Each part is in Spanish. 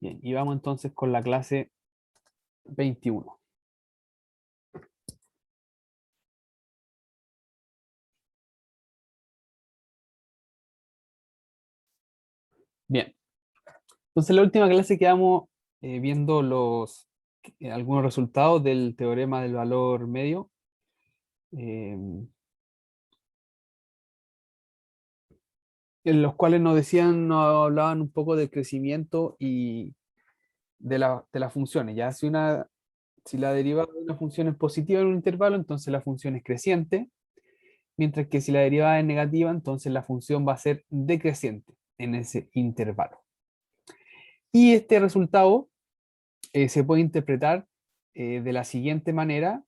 Bien, y vamos entonces con la clase 21. Bien, entonces en la última clase quedamos viendo algunos resultados del teorema del valor medio. eh, en los cuales nos hablaban un poco del crecimiento y de las funciones. Ya si la derivada de una función es positiva en un intervalo, entonces la función es creciente, mientras que si la derivada es negativa, entonces la función va a ser decreciente en ese intervalo. Y este resultado se puede interpretar de la siguiente manera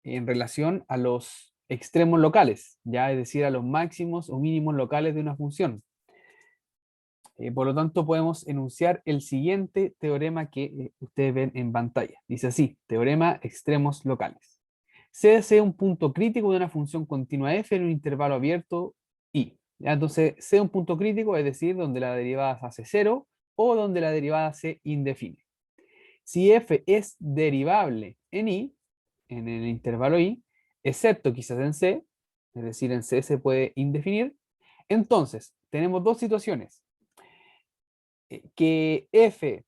en relación a los extremos locales, ya es decir, a los máximos o mínimos locales de una función. Por lo tanto, podemos enunciar el siguiente teorema que ustedes ven en pantalla. Dice así, teorema extremos locales. C sea un punto crítico de una función continua f en un intervalo abierto i. ¿Ya? Entonces, C un punto crítico, es decir, donde la derivada se hace cero o donde la derivada se indefine. Si f es derivable en i, en el intervalo i, excepto quizás en C, es decir, en C se puede indefinir, entonces tenemos dos situaciones. Que f',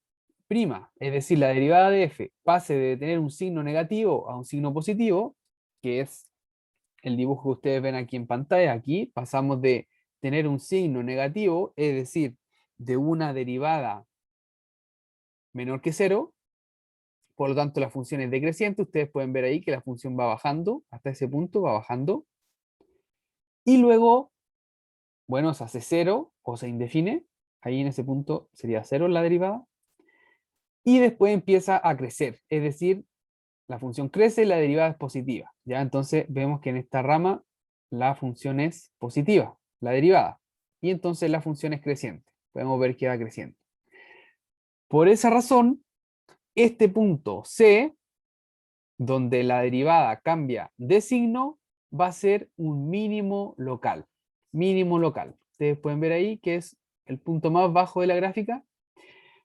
es decir, la derivada de f, pase de tener un signo negativo a un signo positivo, que es el dibujo que ustedes ven aquí en pantalla. Aquí pasamos de tener un signo negativo, es decir, de una derivada menor que cero, por lo tanto la función es decreciente. Ustedes pueden ver ahí que la función va bajando, hasta ese punto va bajando, y luego, bueno, se hace cero o se indefine, ahí en ese punto sería cero la derivada, y después empieza a crecer, es decir, la función crece y la derivada es positiva. ¿Ya? Entonces vemos que en esta rama la función es positiva, la derivada, y entonces la función es creciente. Podemos ver que va creciendo. Por esa razón, este punto C, donde la derivada cambia de signo, va a ser un mínimo local. Mínimo local. Ustedes pueden ver ahí que es el punto más bajo de la gráfica,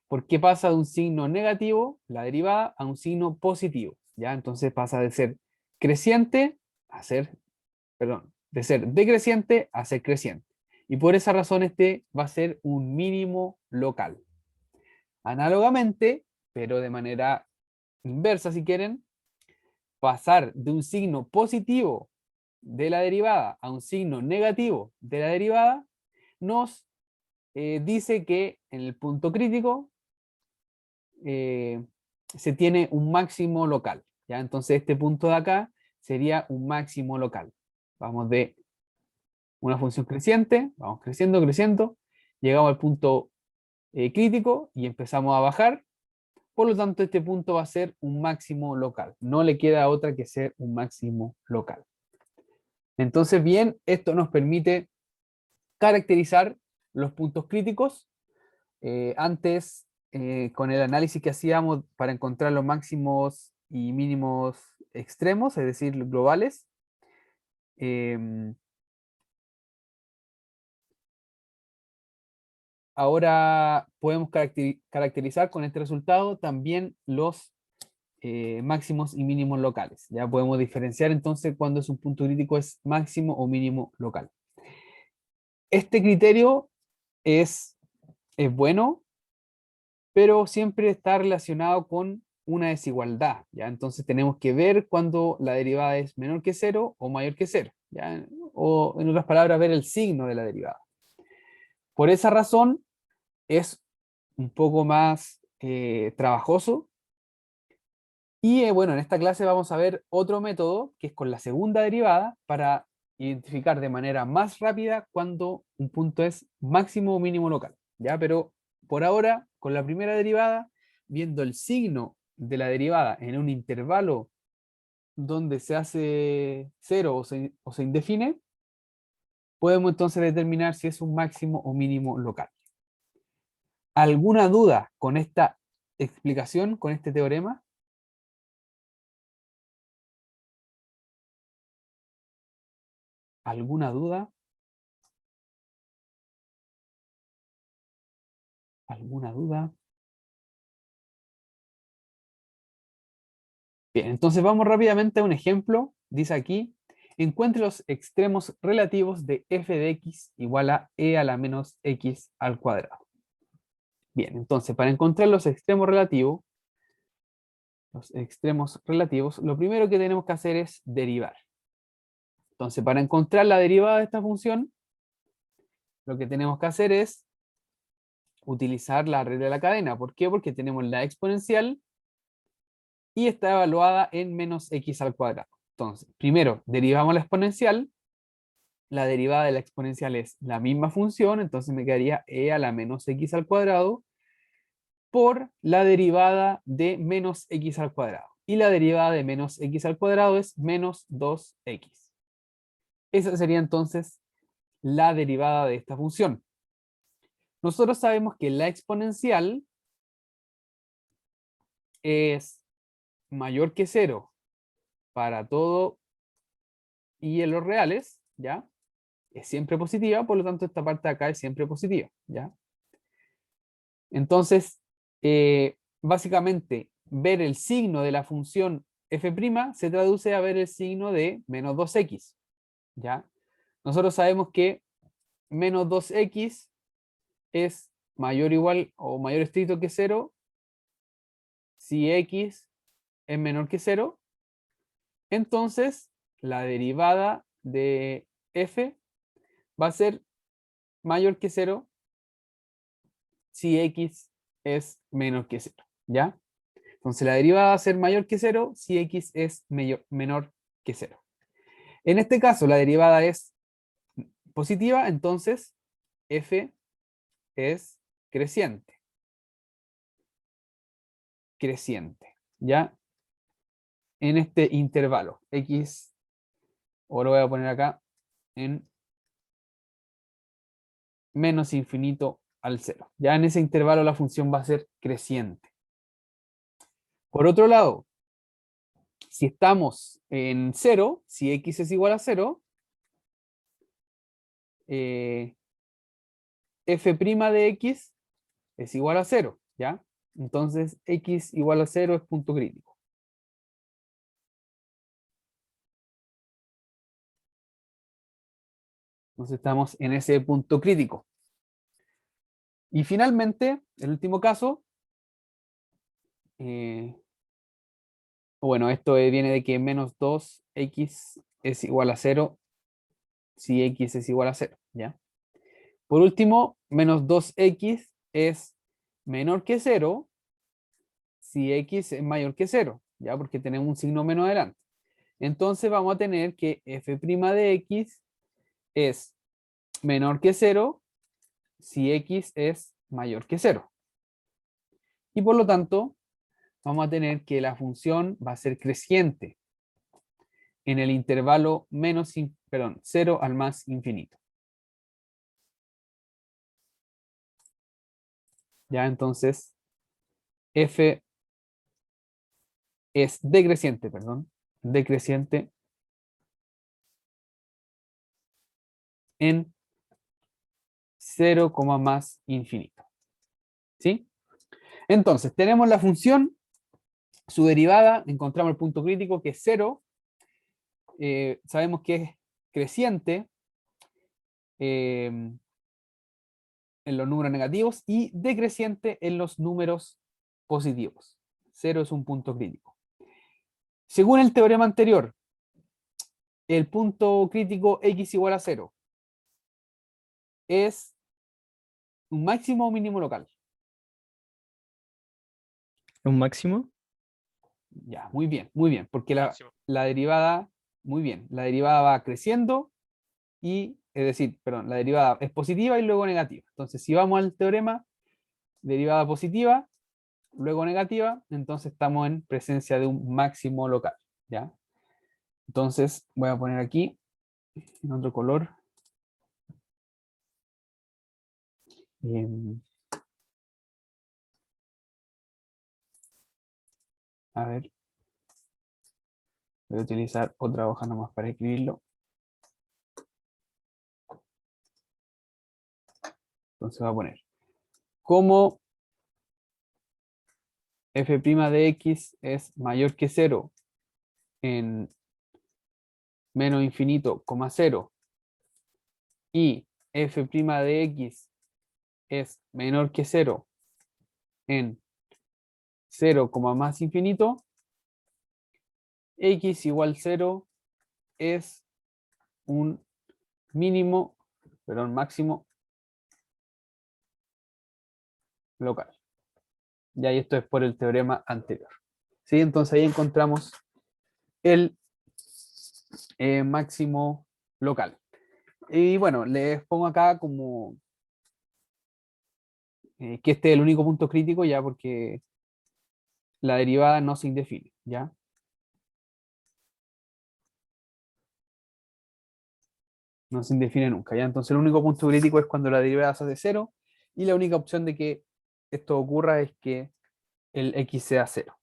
porque pasa de un signo negativo, la derivada, a un signo positivo. ¿Ya? Entonces pasa de ser creciente a ser, perdón, de ser decreciente a ser creciente. Y por esa razón este va a ser un mínimo local. Análogamente, pero de manera inversa si quieren, pasar de un signo positivo de la derivada a un signo negativo de la derivada nos dice que en el punto crítico se tiene un máximo local. ¿Ya? Entonces este punto de acá sería un máximo local. Vamos de una función creciente, vamos creciendo, creciendo, llegamos al punto crítico y empezamos a bajar. Por lo tanto, este punto va a ser un máximo local. No le queda otra que ser un máximo local. Entonces, bien, esto nos permite caracterizar los puntos críticos. Antes, con el análisis que hacíamos para encontrar los máximos y mínimos extremos, es decir, globales, ahora podemos caracterizar con este resultado también los máximos y mínimos locales. Ya podemos diferenciar entonces cuando es un punto crítico es máximo o mínimo local. Este criterio es, es bueno, pero siempre está relacionado con una desigualdad, ¿ya? Entonces tenemos que ver cuando la derivada es menor que cero o mayor que cero, ¿ya? O en otras palabras, ver el signo de la derivada. Por esa razón es un poco más trabajoso. Y bueno, en esta clase vamos a ver otro método que es con la segunda derivada para identificar de manera más rápida cuando un punto es máximo o mínimo local, ¿ya? Pero por ahora, con la primera derivada, viendo el signo de la derivada en un intervalo donde se hace cero o se indefine, podemos entonces determinar si es un máximo o mínimo local. ¿Alguna duda con esta explicación, con este teorema? ¿Alguna duda? ¿Alguna duda? Bien, entonces vamos rápidamente a un ejemplo. Dice aquí, encuentre los extremos relativos de f de x igual a e a la menos x al cuadrado. Bien, entonces para encontrar los extremos relativos, lo primero que tenemos que hacer es derivar. Entonces para encontrar la derivada de esta función, lo que tenemos que hacer es utilizar la regla de la cadena. ¿Por qué? Porque tenemos la exponencial y está evaluada en menos x al cuadrado. Entonces, primero derivamos la exponencial. La derivada de la exponencial es la misma función, entonces me quedaría e a la menos x al cuadrado por la derivada de menos x al cuadrado. Y la derivada de menos x al cuadrado es menos 2x. Esa sería entonces la derivada de esta función. Nosotros sabemos que la exponencial es mayor que 0 para todo y en los reales, ¿ya? Es siempre positiva, por lo tanto esta parte de acá es siempre positiva, ¿ya? Entonces, básicamente, ver el signo de la función f' se traduce a ver el signo de menos 2x, ¿ya? Nosotros sabemos que menos 2x es mayor o igual o mayor estricto que 0 si x es menor que 0. Entonces, la derivada de f va a ser mayor que 0 si x es menor que 0, ¿ya? Entonces la derivada va a ser mayor que 0 si x es menor que 0. En este caso la derivada es positiva, entonces f es creciente. Creciente, ¿ya? En este intervalo, x, o lo voy a poner acá, en menos infinito al 0. Ya en ese intervalo la función va a ser creciente. Por otro lado, si estamos en 0, si x es igual a 0, f' de x es igual a 0, ¿ya? Entonces x igual a 0 es punto crítico. Entonces estamos en ese punto crítico. Y finalmente, el último caso, bueno, esto viene de que menos 2x es igual a 0 si x es igual a 0, ¿ya? Por último, menos 2x es menor que 0 si x es mayor que 0, ¿ya? Porque tenemos un signo menos adelante. Entonces vamos a tener que f' de x es menor que 0 si x es mayor que 0. Y por lo tanto, vamos a tener que la función va a ser creciente en el intervalo 0 al más infinito. Ya, entonces, f es decreciente, decreciente en 0, más infinito. ¿Sí? Entonces, tenemos la función, su derivada, encontramos el punto crítico que es 0, sabemos que es creciente en los números negativos y decreciente en los números positivos. 0 es un punto crítico. Según el teorema anterior, el punto crítico x igual a 0 es un máximo o mínimo local. ¿Un máximo? Ya, muy bien, porque la derivada, muy bien, la derivada va creciendo y, es decir, perdón, la derivada es positiva y luego negativa. Entonces, si vamos al teorema, derivada positiva, luego negativa, entonces estamos en presencia de un máximo local, ¿ya? Entonces, voy a poner aquí, en otro color, a ver, voy a utilizar otra hoja nomás para escribirlo. Entonces va a poner, como f' de x es mayor que 0 en menos infinito, coma cero, y f' de x es menor que cero en 0, más infinito, x igual 0 es un mínimo, perdón, máximo local. Ya, y esto es por el teorema anterior. ¿Sí? Entonces ahí encontramos el máximo local. Y bueno, les pongo acá como que este es el único punto crítico ya porque la derivada no se indefine, ¿ya? No se indefine nunca, ¿ya? Entonces el único punto crítico es cuando la derivada se hace cero y la única opción de que esto ocurra es que el x sea cero,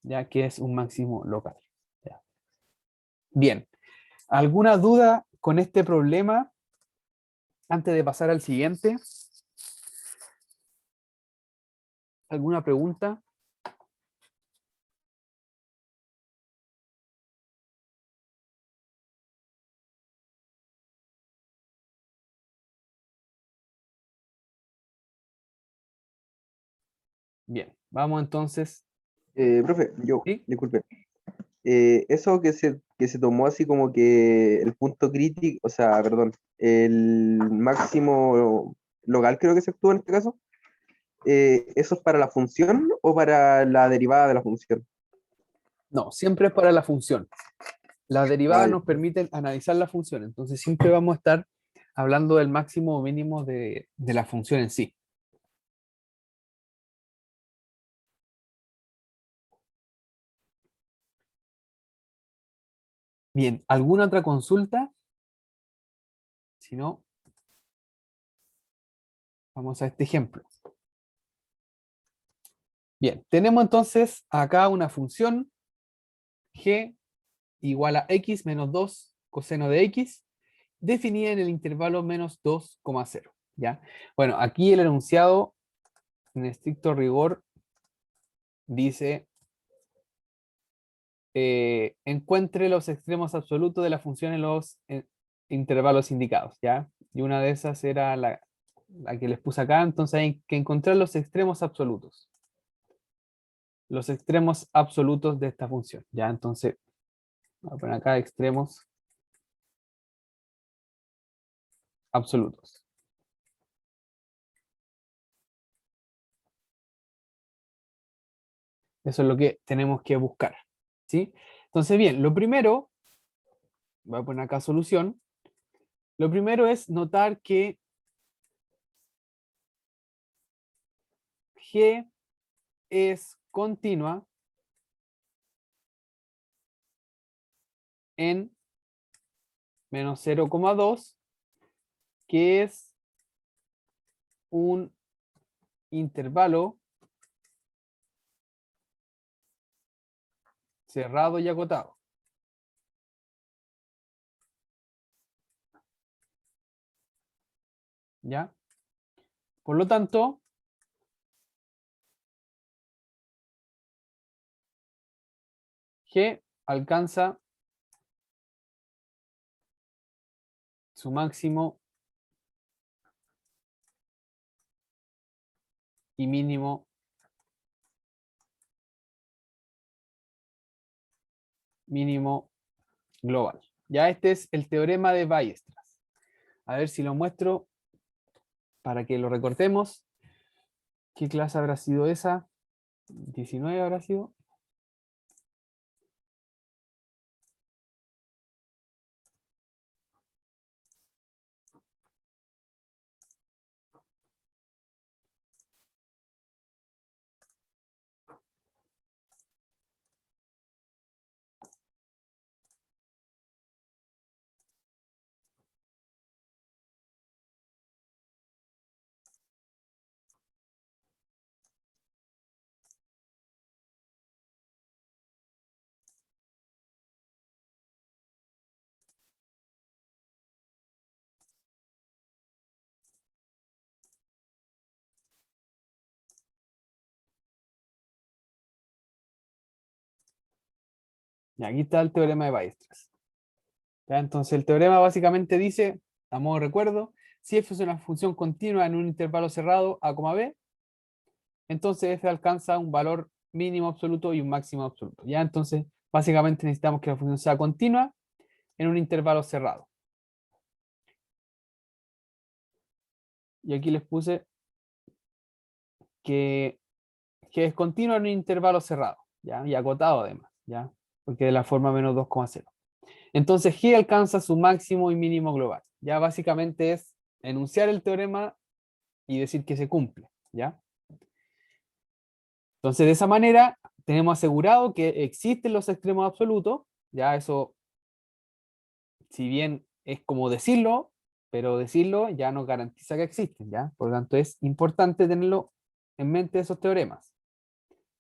ya que es un máximo local. ¿Ya? Bien, ¿alguna duda con este problema antes de pasar al siguiente? ¿Alguna pregunta? Bien, vamos entonces. Profe, ¿Sí? disculpe, eso que se tomó así como que el punto crítico, o sea, perdón, el máximo local creo que se obtuvo en este caso, ¿eso es para la función o para la derivada de la función? No, siempre es para la función. Las Ah, derivadas ya. nos permiten analizar la función, entonces siempre vamos a estar hablando del máximo o mínimo de la función en sí. Bien, ¿alguna otra consulta? Si no, vamos a este ejemplo. Bien, tenemos entonces acá una función g igual a x menos 2 coseno de x, definida en el intervalo menos 2,0. ¿Ya? Bueno, aquí el enunciado, en estricto rigor, dice encuentre los extremos absolutos de la función en los intervalos indicados, ¿ya? Y una de esas era la que les puse acá, entonces hay que encontrar los extremos absolutos. Los extremos absolutos de esta función, ¿ya? Entonces, voy a poner acá extremos absolutos. Eso es lo que tenemos que buscar, ¿sí? Entonces, bien, lo primero, voy a poner acá solución, lo primero es notar que G es continua en menos 0,2, que es un intervalo cerrado y acotado. ¿Ya? Por lo tanto, G alcanza su máximo y mínimo global. Ya este es el teorema de Weierstrass. A ver si lo muestro para que lo recortemos. ¿Qué clase habrá sido esa? 19 habrá sido. Y aquí está el teorema de Weierstrass. ¿Ya? Entonces el teorema básicamente dice, a modo de recuerdo, si f es una función continua en un intervalo cerrado a, b, entonces f alcanza un valor mínimo absoluto y un máximo absoluto. ¿Ya? Entonces básicamente necesitamos que la función sea continua en un intervalo cerrado. Y aquí les puse que es continua en un intervalo cerrado, ¿ya? Y acotado además, ¿ya? Porque de la forma menos 2,0. Entonces G alcanza su máximo y mínimo global. Ya básicamente es enunciar el teorema y decir que se cumple, ¿ya? Entonces de esa manera tenemos asegurado que existen los extremos absolutos, ya eso, si bien es como decirlo, pero decirlo ya nos garantiza que existen, ¿ya? Por lo tanto es importante tenerlo en mente esos teoremas,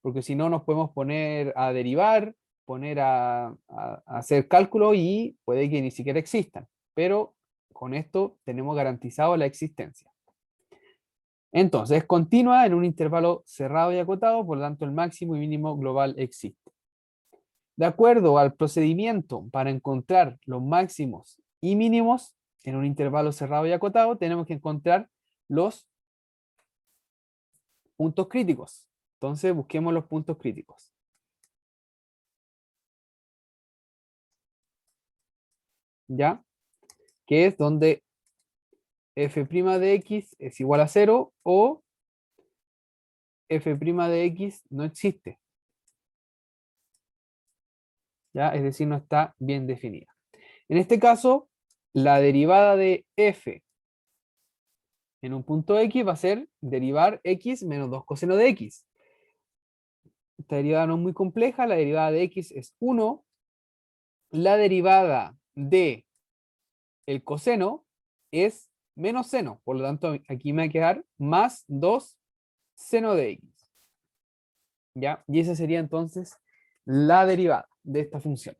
porque si no nos podemos poner a derivar, poner a hacer cálculos y puede que ni siquiera existan, pero con esto tenemos garantizado la existencia. Entonces, es continua en un intervalo cerrado y acotado, por lo tanto el máximo y mínimo global existe. De acuerdo al procedimiento para encontrar los máximos y mínimos en un intervalo cerrado y acotado, tenemos que encontrar los puntos críticos. Entonces, busquemos los puntos críticos. ¿Ya? Que es donde f' de x es igual a 0 o f' de x no existe. ¿Ya? Es decir, no está bien definida. En este caso, la derivada de f en un punto x va a ser derivar x menos 2 coseno de x. Esta derivada no es muy compleja, la derivada de x es 1, la derivada de el coseno es menos seno, por lo tanto aquí me va a quedar más 2 seno de x. ¿Ya? Y esa sería entonces la derivada de esta función.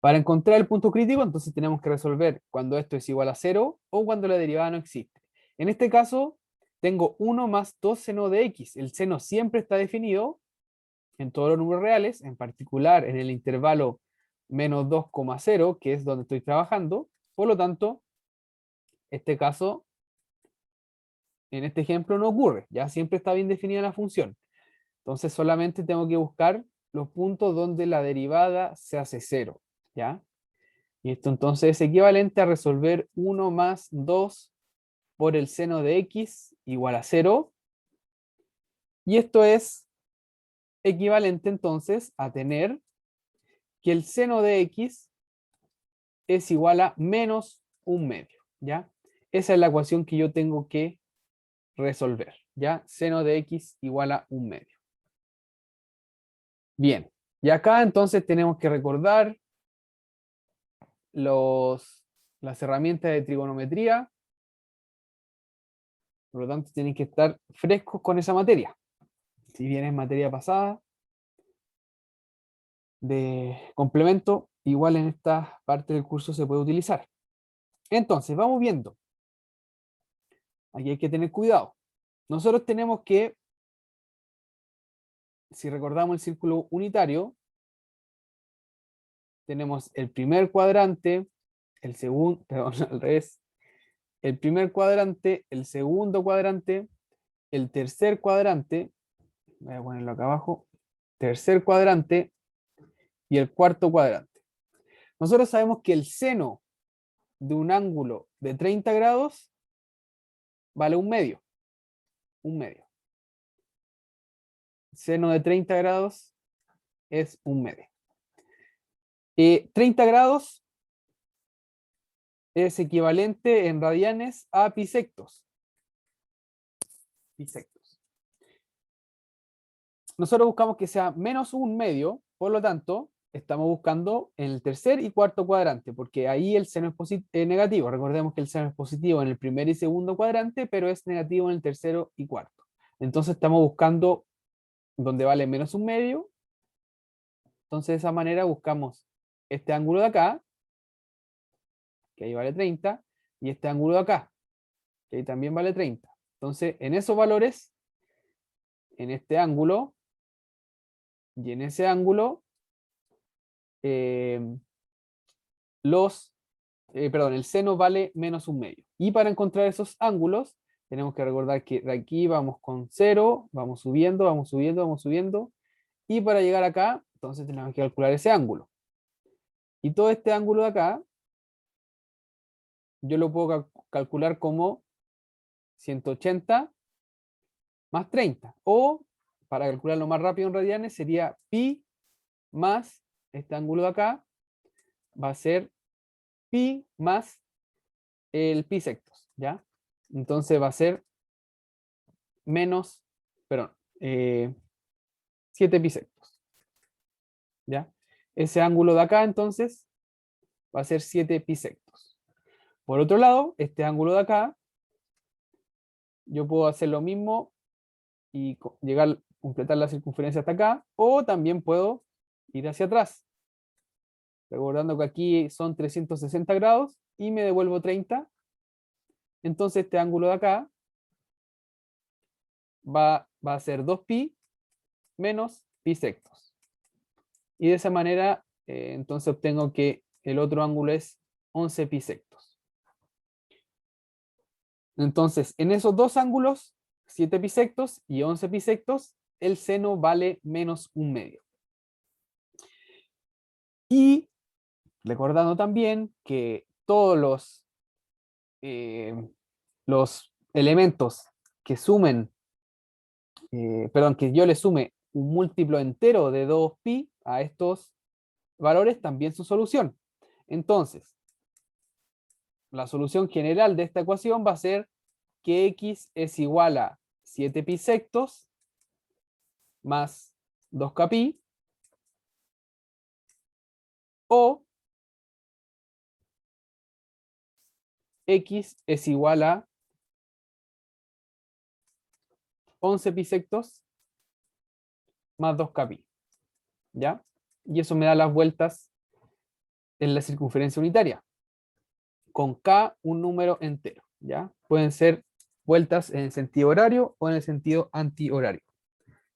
Para encontrar el punto crítico, entonces tenemos que resolver cuando esto es igual a 0 o cuando la derivada no existe. En este caso, tengo 1 más 2 seno de x. El seno siempre está definido en todos los números reales, en particular en el intervalo menos 2,0, que es donde estoy trabajando. Por lo tanto, este caso, en este ejemplo no ocurre. Ya siempre está bien definida la función. Entonces solamente tengo que buscar los puntos donde la derivada se hace 0. ¿Ya? Y esto entonces es equivalente a resolver 1 más 2 por el seno de x igual a 0. Y esto es equivalente entonces a tener que el seno de x es igual a menos un medio. ¿Ya? Esa es la ecuación que yo tengo que resolver. ¿Ya? Seno de x igual a un medio. Bien. Y acá entonces tenemos que recordar las herramientas de trigonometría. Por lo tanto, tienen que estar frescos con esa materia. Si bien es materia pasada, de complemento, igual en esta parte del curso se puede utilizar. Entonces, vamos viendo. Aquí hay que tener cuidado. Nosotros tenemos que, si recordamos el círculo unitario, tenemos el primer cuadrante, el segundo, perdón, al revés, el primer cuadrante, el segundo cuadrante, el tercer cuadrante, voy a ponerlo acá abajo, tercer cuadrante y el cuarto cuadrante. Nosotros sabemos que el seno de un ángulo de 30 grados vale un medio. Un medio. Seno de 30 grados es un medio. 30 grados es equivalente en radianes a pisectos. Pisectos. Nosotros buscamos que sea menos un medio, por lo tanto, estamos buscando en el tercer y cuarto cuadrante, porque ahí el seno es negativo. Recordemos que el seno es positivo en el primer y segundo cuadrante, pero es negativo en el tercero y cuarto. Entonces estamos buscando donde vale menos un medio. Entonces de esa manera buscamos este ángulo de acá, que ahí vale 30, y este ángulo de acá, que ahí también vale 30. Entonces en esos valores, en este ángulo y en ese ángulo, el seno vale menos un medio. Y para encontrar esos ángulos, tenemos que recordar que de aquí vamos con 0, vamos subiendo, vamos subiendo, vamos subiendo. Y para llegar acá, entonces tenemos que calcular ese ángulo. Y todo este ángulo de acá, yo lo puedo calcular como 180 más 30. O, para calcularlo más rápido en radianes, sería pi más este ángulo de acá, va a ser pi más el pi sectos, ¿ya? Entonces va a ser menos, perdón, 7 pi sectos, ¿ya? Ese ángulo de acá, entonces, va a ser 7 pi sectos. Por otro lado, este ángulo de acá, yo puedo hacer lo mismo y llegar, completar la circunferencia hasta acá, o también puedo ir hacia atrás, recordando que aquí son 360 grados y me devuelvo 30. Entonces este ángulo de acá va a ser 2pi menos pi sectos. Y de esa manera, entonces obtengo que el otro ángulo es 11 pi sectos. Entonces, en esos dos ángulos, 7 pi sectos y 11 pi sectos, el seno vale menos un medio. Y recordando también que todos los elementos que sumen, perdón, que yo le sume un múltiplo entero de 2pi a estos valores, también su solución. Entonces, la solución general de esta ecuación va a ser que x es igual a 7 pi sectos más 2k pi, o x es igual a 11 pi sectos más 2k pi, ¿ya? Y eso me da las vueltas en la circunferencia unitaria, con k un número entero, ¿ya? Pueden ser vueltas en el sentido horario o en el sentido antihorario.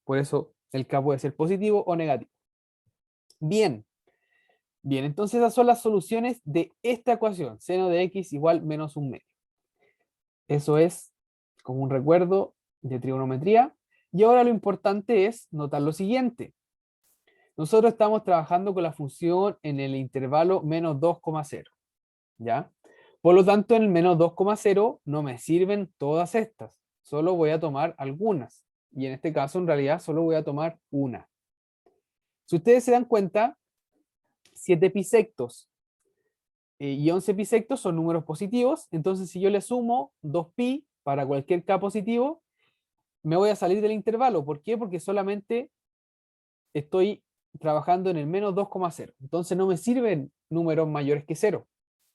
Por eso el k puede ser positivo o negativo. Bien, bien, entonces esas son las soluciones de esta ecuación, seno de x igual menos un medio. Eso es como un recuerdo de trigonometría. Y ahora lo importante es notar lo siguiente. Nosotros estamos trabajando con la función en el intervalo menos 2,0, ¿ya? Por lo tanto, en el menos 2,0 no me sirven todas estas. Solo voy a tomar algunas. Y en este caso, en realidad, solo voy a tomar una. Si ustedes se dan cuenta, 7 pi sectos y 11 pi sectos son números positivos. Entonces, si yo le sumo 2pi para cualquier k positivo, me voy a salir del intervalo. ¿Por qué? Porque solamente estoy trabajando en el menos 2,0. Entonces no me sirven números mayores que 0.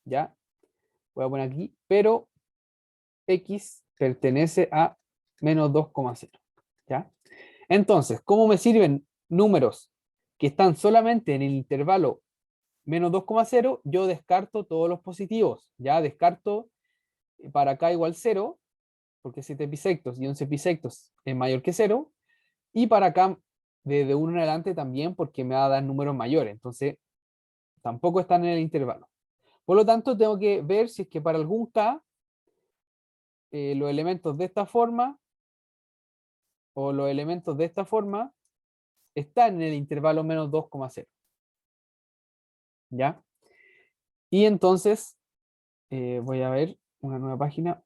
¿Ya? Voy a poner aquí, pero x pertenece a menos 2,0. ¿Ya? Entonces, ¿cómo me sirven números que están solamente en el intervalo menos 2,0? Yo descarto todos los positivos. Ya descarto para acá igual 0, porque 7 bisectos y 11 bisectos es mayor que 0. Y para acá, desde 1 en adelante también, porque me va a dar números mayores. Entonces, tampoco están en el intervalo. Por lo tanto, tengo que ver si es que para algún k, los elementos de esta forma o los elementos de esta forma están en el intervalo menos 2,0. ¿Ya? Y entonces, voy a ver una nueva página.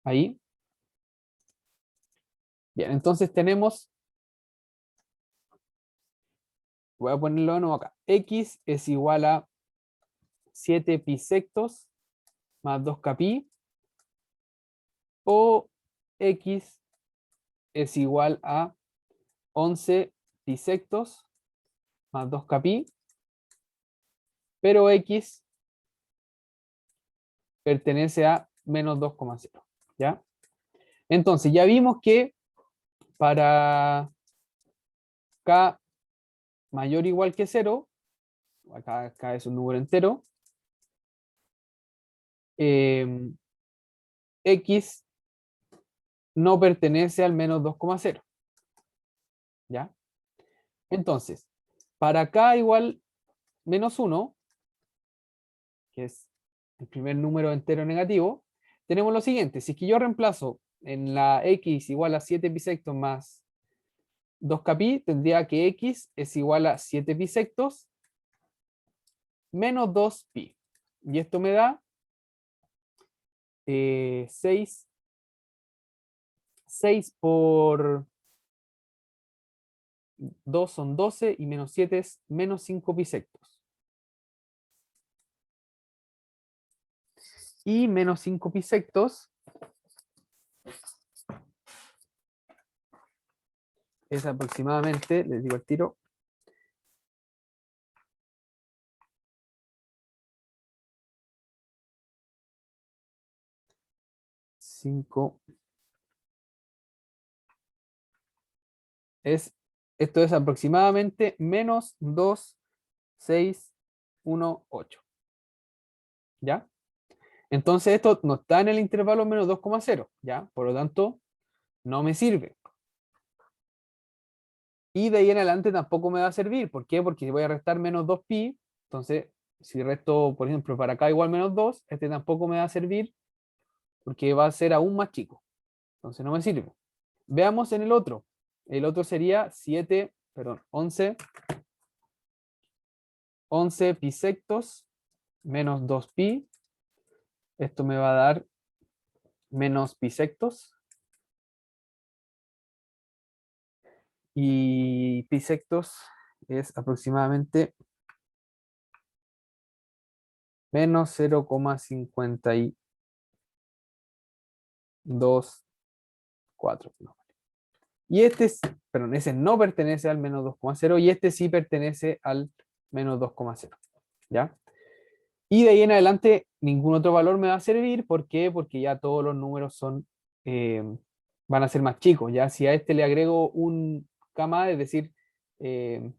Ahí. Bien, entonces tenemos, voy a ponerlo de nuevo acá. X es igual a 7 pi sectos más 2k pi, o x es igual a 11 pi sectos más 2k pi, pero x pertenece a menos 2,0. ¿Ya? Entonces, ya vimos que para k mayor o igual que 0, acá es un número entero, x no pertenece al menos 2,0. ¿ya? Entonces, para k igual menos 1, que es el primer número entero negativo, tenemos lo siguiente. Si es que yo reemplazo en la x igual a 7 bisectos más 2kpi, tendría que x es igual a 7 bisectos menos 2pi. Y esto me da 6 por 2 son 12 y menos 7 es menos 5 bisectos. Y menos 5 bisectos es aproximadamente, les digo el tiro, 5. Esto es aproximadamente menos 2, 6, 1, 8. ¿Ya? Entonces esto no está en el intervalo menos 2,0, ¿ya? Por lo tanto, no me sirve. Y de ahí en adelante tampoco me va a servir. ¿Por qué? Porque voy a restar menos 2pi. Entonces, si resto, por ejemplo, para acá igual menos 2, este tampoco me va a servir porque va a ser aún más chico. Entonces no me sirve. Veamos en el otro. El otro sería 11 bisectos menos 2pi. Esto me va a dar menos bisectos. Y bisectos es aproximadamente menos 0,524. Y perdón, ese no pertenece al menos 2,0 y este sí pertenece al menos 2,0. ¿Ya? Y de ahí en adelante ningún otro valor me va a servir. ¿Por qué? Porque ya todos los números eh, van a ser más chicos. Ya si a este le agrego un k, es decir, eh,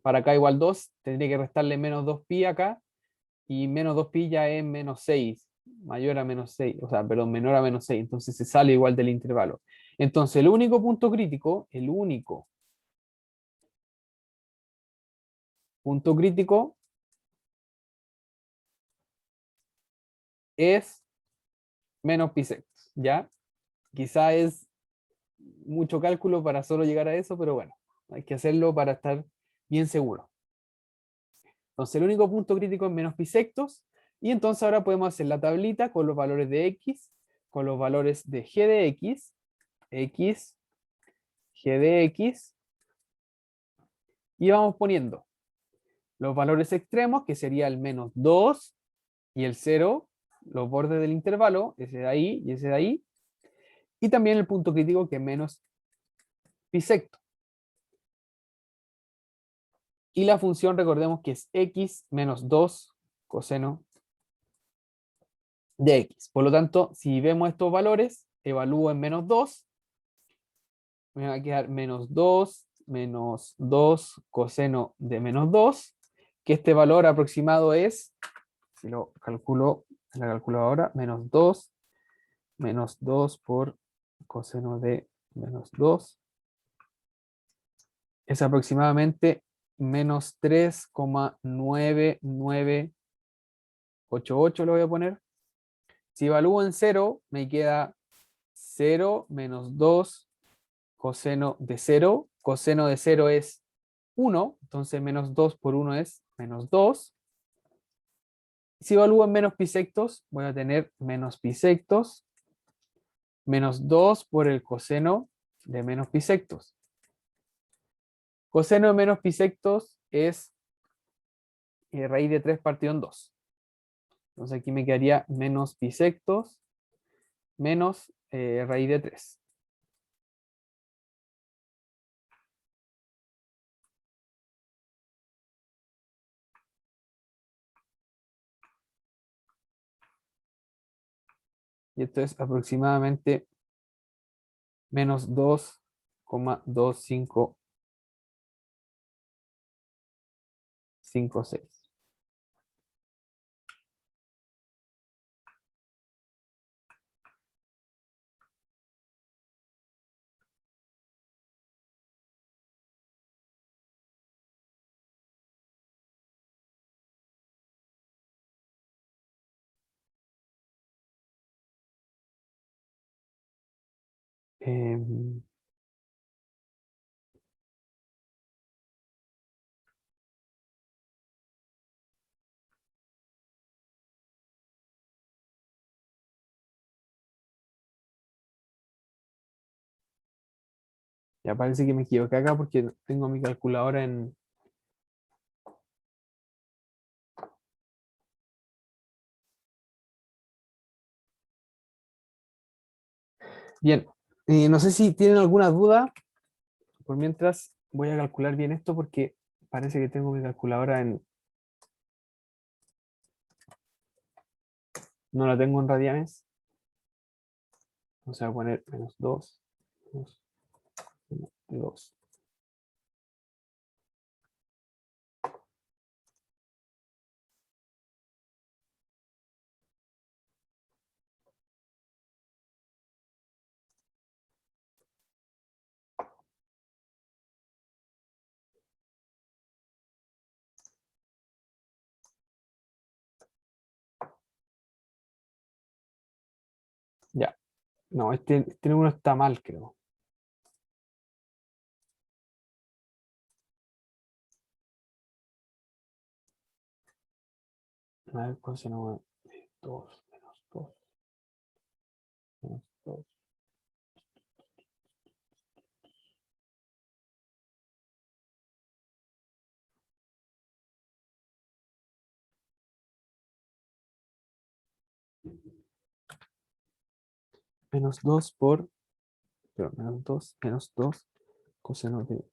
para acá igual 2, tendría que restarle menos 2pi acá, y menos 2pi ya es menos 6, mayor a menos 6, o sea, perdón, menor a menos 6, entonces se sale igual del intervalo. Entonces el único punto crítico, es menos bisectos, ¿ya? Quizá es mucho cálculo para solo llegar a eso, pero bueno, hay que hacerlo para estar bien seguro. Entonces el único punto crítico es menos bisectos, y entonces ahora podemos hacer la tablita con los valores de x, con los valores de g de x, g de x, y vamos poniendo los valores extremos, que sería el menos 2 y el 0, los bordes del intervalo, ese de ahí y ese de ahí, y también el punto crítico, que es menos bisecto. Y la función, recordemos que es x menos 2 coseno de x. Por lo tanto, si vemos estos valores, evalúo en menos 2, me va a quedar menos 2 coseno de menos 2, que este valor aproximado es, si lo calculo en la calculadora, menos 2 por coseno de menos 2 es aproximadamente menos 3,9988, lo voy a poner. Si evalúo en 0, me queda 0 menos 2 coseno de 0. Coseno de 0 es 1, entonces menos 2 por 1 es menos 2. Si evalúo en menos bisectos, voy a tener menos bisectos menos 2 por el coseno de menos bisectos. Coseno de menos bisectos es raíz de 3 partido en 2. Entonces aquí me quedaría menos bisectos menos raíz de 3. Y esto es aproximadamente menos 2,25556. Em, ya parece que me equivoqué acá porque tengo mi calculadora en... Bien, no sé si tienen alguna duda. Por mientras voy a calcular bien esto porque parece que tengo mi calculadora en... No la tengo en radianes. Vamos a poner menos 2, 2. Ya. No, este número está mal, creo. A ver, coseno de 2 menos 2 menos 2. Menos 2 por... Pero menos 2 coseno de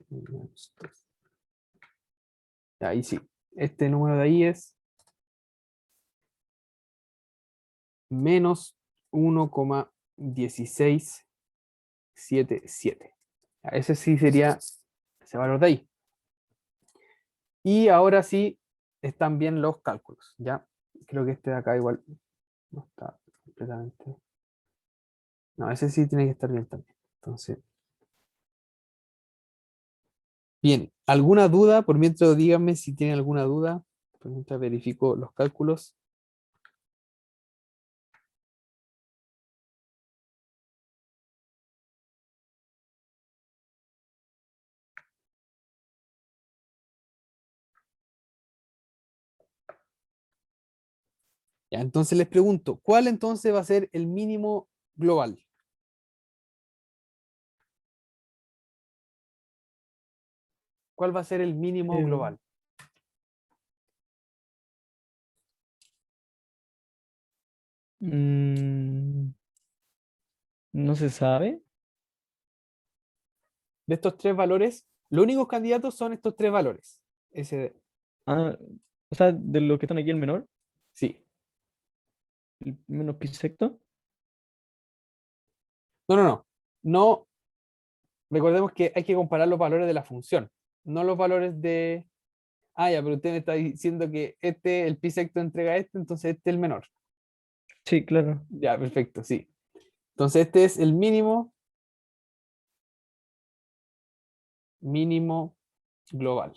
menos 2. Ahí sí. Este número de ahí es menos 1,1677. Ese sí sería ese valor de ahí. Y ahora sí están bien los cálculos, ¿ya? Creo que este de acá igual no está completamente... No, ese sí tiene que estar bien también. Entonces, bien, ¿alguna duda? Por mientras díganme si tienen alguna duda. Por mientras verifico los cálculos. Ya, entonces les pregunto, ¿cuál entonces va a ser el mínimo global? ¿Cuál va a ser el mínimo Eh, global? mm, no se sabe. De estos tres valores, los únicos candidatos son estos tres valores. Ese, Ah, o sea, de los que están aquí el menor, sí. el menos bisecto. No, no, no. No, recordemos que hay que comparar los valores de la función, no los valores de... Ah, ya, pero usted me está diciendo que este, el pi secto entrega este, entonces este es el menor. Sí, claro. Ya, perfecto, sí. Entonces este es el mínimo, mínimo global.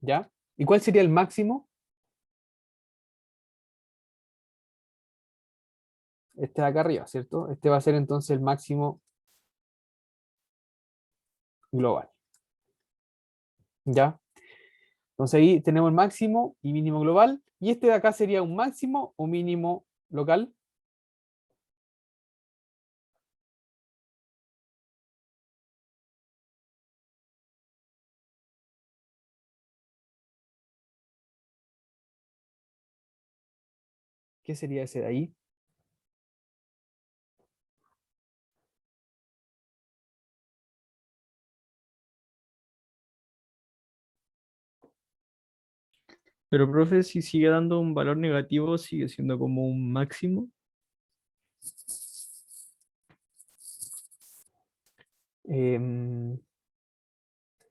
¿Ya? ¿Y cuál sería el máximo? Este de acá arriba, ¿cierto? Este va a ser entonces el máximo global. ¿Ya? Entonces ahí tenemos el máximo y mínimo global. Y este de acá sería un máximo o mínimo local. ¿Qué sería ese de ahí? Pero, profe, si sigue dando un valor negativo, sigue siendo como un máximo. Em,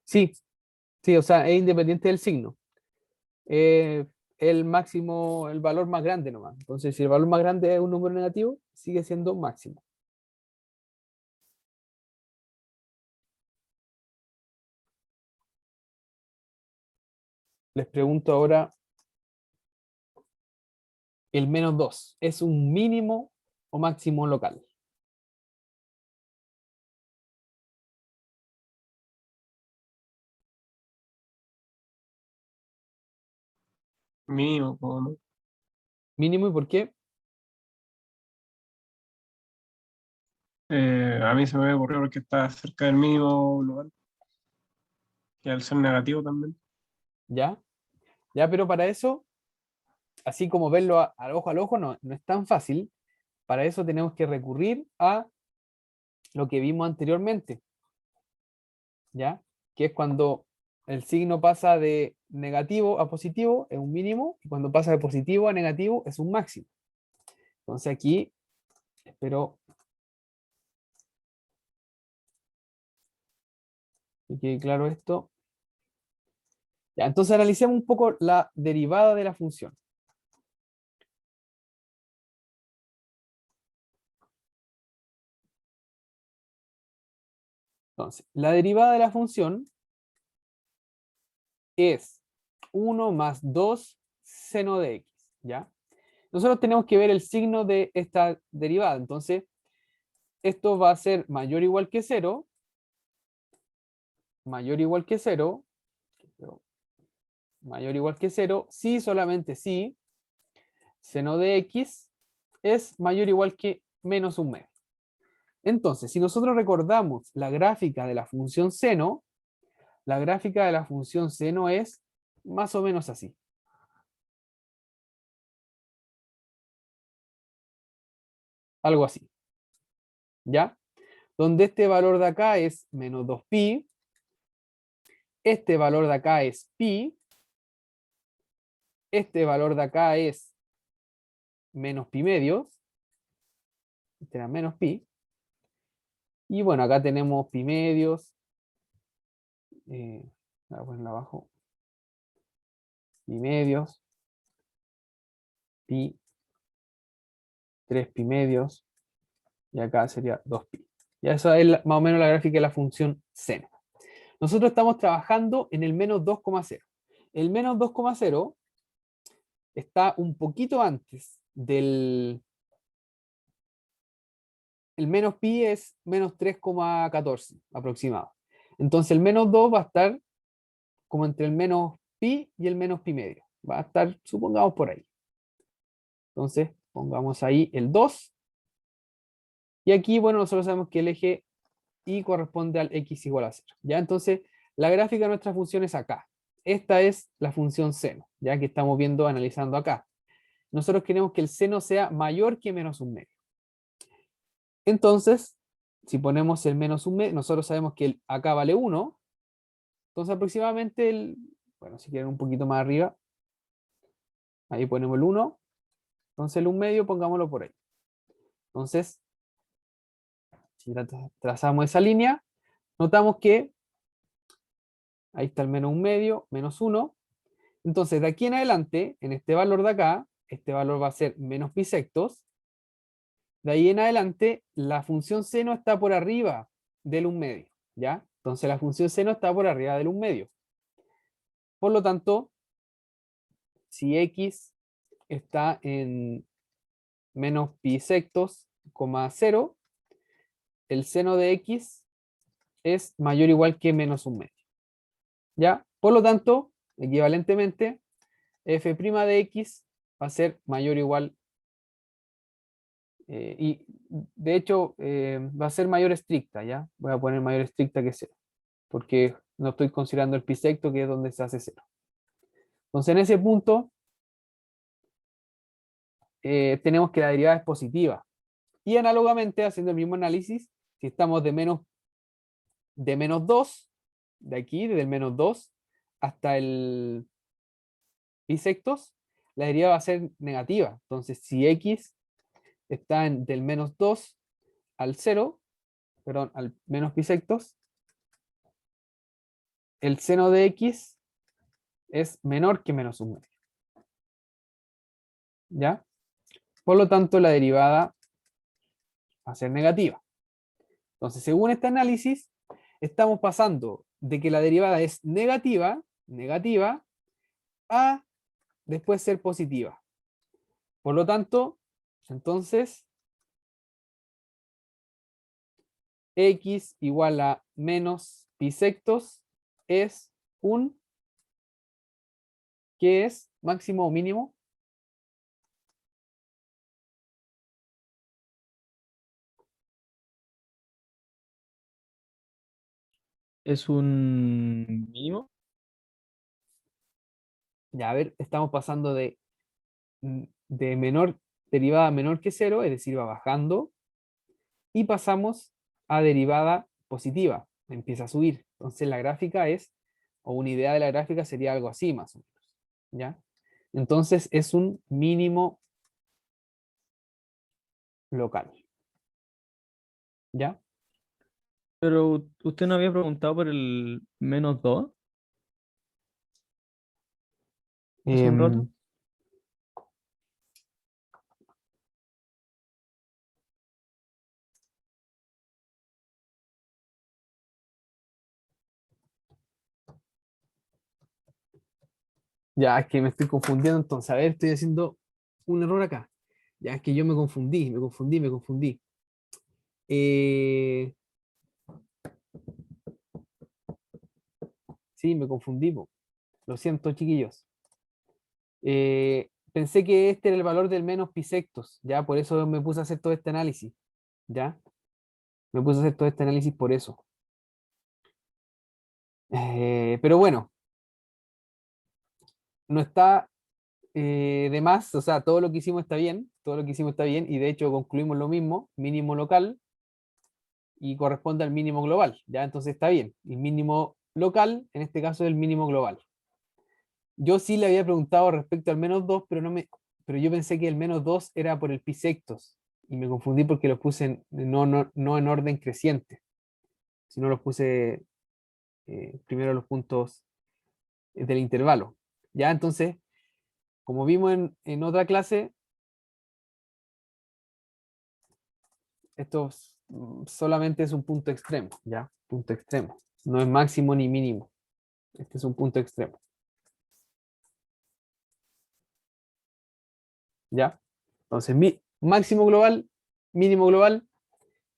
sí, sí, o sea, es independiente del signo. Eh, el máximo, el valor más grande nomás. Entonces, si el valor más grande es un número negativo, sigue siendo máximo. Les pregunto ahora, el menos 2, ¿es un mínimo o máximo local? Mínimo, ¿no? Mínimo, ¿y por qué? A mí se me ocurrió porque está cerca del mínimo global. Y al ser negativo también. ¿Ya? Ya, pero para eso, así como verlo al ojo, no, no es tan fácil. Para eso tenemos que recurrir a lo que vimos anteriormente, ¿ya? Que es cuando el signo pasa de negativo a positivo, es un mínimo, y cuando pasa de positivo a negativo, es un máximo. Entonces aquí, espero que quede claro esto. Ya, entonces analicemos un poco la derivada de la función. Entonces, la derivada de la función es 1 más 2 seno de x, ¿ya? Nosotros tenemos que ver el signo de esta derivada. Entonces, esto va a ser mayor o igual que 0, mayor o igual que 0, mayor o igual que 0, si solamente si seno de x es mayor o igual que menos un medio. Entonces, si nosotros recordamos la gráfica de la función seno, la gráfica de la función seno es más o menos así. Algo así. ¿Ya? Donde este valor de acá es menos 2pi, este valor de acá es pi, este valor de acá es menos pi medios, este era menos pi, y bueno, acá tenemos pi medios, voy a ponerlo abajo, pi medios, pi, 3 pi medios, y acá sería 2pi. Ya esa es más o menos la gráfica de la función seno. Nosotros estamos trabajando en el menos 2,0. El menos 2,0 está un poquito antes del... El menos pi es menos 3,14 aproximado. Entonces el menos 2 va a estar como entre el menos pi y el menos pi medio. Va a estar, supongamos, por ahí. Entonces pongamos ahí el 2. Y aquí, bueno, nosotros sabemos que el eje y corresponde al x igual a 0. ¿Ya? Entonces, la gráfica de nuestra función es acá. Esta es la función seno, ya que estamos viendo, analizando acá. Nosotros queremos que el seno sea mayor que menos un medio. Entonces, si ponemos el menos un medio, nosotros sabemos que acá vale 1. Entonces, aproximadamente, bueno, si quieren un poquito más arriba, ahí ponemos el 1. Entonces, el 1 medio, pongámoslo por ahí. Entonces, si trazamos esa línea, notamos que ahí está el menos 1 medio, menos 1. Entonces, de aquí en adelante, en este valor de acá, este valor va a ser menos bisectos. De ahí en adelante, la función seno está por arriba del 1 medio, ¿ya? Entonces, la función seno está por arriba del 1 medio. Por lo tanto, si x está en menos bisectos, 0, el seno de x es mayor o igual que menos 1 medio, ¿ya? Por lo tanto, equivalentemente, f' de x va a ser mayor o igual, y de hecho va a ser mayor estricta, ¿ya? Voy a poner mayor estricta que 0, porque no estoy considerando el bisecto, que es donde se hace 0. Entonces en ese punto tenemos que la derivada es positiva. Y análogamente, haciendo el mismo análisis, si estamos de menos 2, de aquí, desde el menos 2 hasta el bisectos, la derivada va a ser negativa. Entonces, si x está del menos 2 al 0, perdón, al menos bisectos, el seno de x es menor que menos 1 medio. ¿Ya? Por lo tanto, la derivada va a ser negativa. Entonces, según este análisis, estamos pasando de que la derivada es negativa, a después ser positiva. Por lo tanto, entonces, x igual a menos bisectos es ¿qué es? máximo o mínimo? ¿Es un mínimo? Ya, a ver, estamos pasando de menor, derivada menor que cero, es decir, va bajando, y pasamos a derivada positiva, empieza a subir. Entonces la gráfica es, o una idea de la gráfica sería algo así más o menos, ¿ya? Entonces es un mínimo local, ¿ya? Pero usted no había preguntado por el -2 hace un rato. Em, ya, es que me estoy confundiendo, entonces, a ver, estoy haciendo un error acá. Ya, es que yo me confundí, me confundí. Eh, sí, me confundí, po. Lo siento, chiquillos. Pensé que este era el valor del menos pisectos, ya, por eso me puse a hacer todo este análisis, ya. Me puse a hacer todo este análisis por eso. Pero bueno, no está de más, o sea, todo lo que hicimos está bien, todo lo que hicimos está bien, y de hecho concluimos lo mismo, mínimo local, y corresponde al mínimo global, ya, entonces está bien. El mínimo local, en este caso, es el mínimo global. Yo sí le había preguntado respecto al -2, pero yo pensé que el -2 era por el pisectos, y me confundí porque los puse no en orden creciente, sino los puse primero los puntos del intervalo. Ya, entonces, como vimos en otra clase, esto solamente es un punto extremo, ¿ya? Punto extremo. No es máximo ni mínimo. Este es un punto extremo, ¿ya? Entonces, máximo global, mínimo global,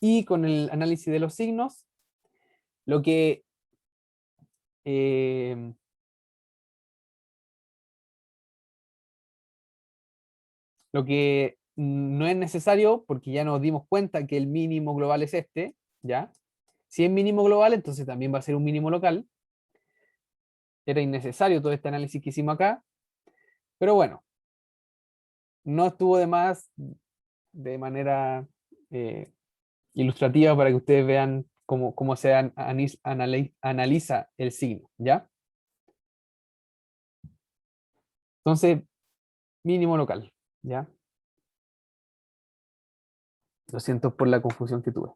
y con el análisis de los signos, lo que eh, lo que no es necesario, porque ya nos dimos cuenta que el mínimo global es este, ¿ya? Si es mínimo global, entonces también va a ser un mínimo local. Era innecesario todo este análisis que hicimos acá, pero bueno, no estuvo de más de manera eh, ilustrativa para que ustedes vean cómo se analiza el signo, ¿ya? Entonces, mínimo local, ¿ya? Lo siento por la confusión que tuve.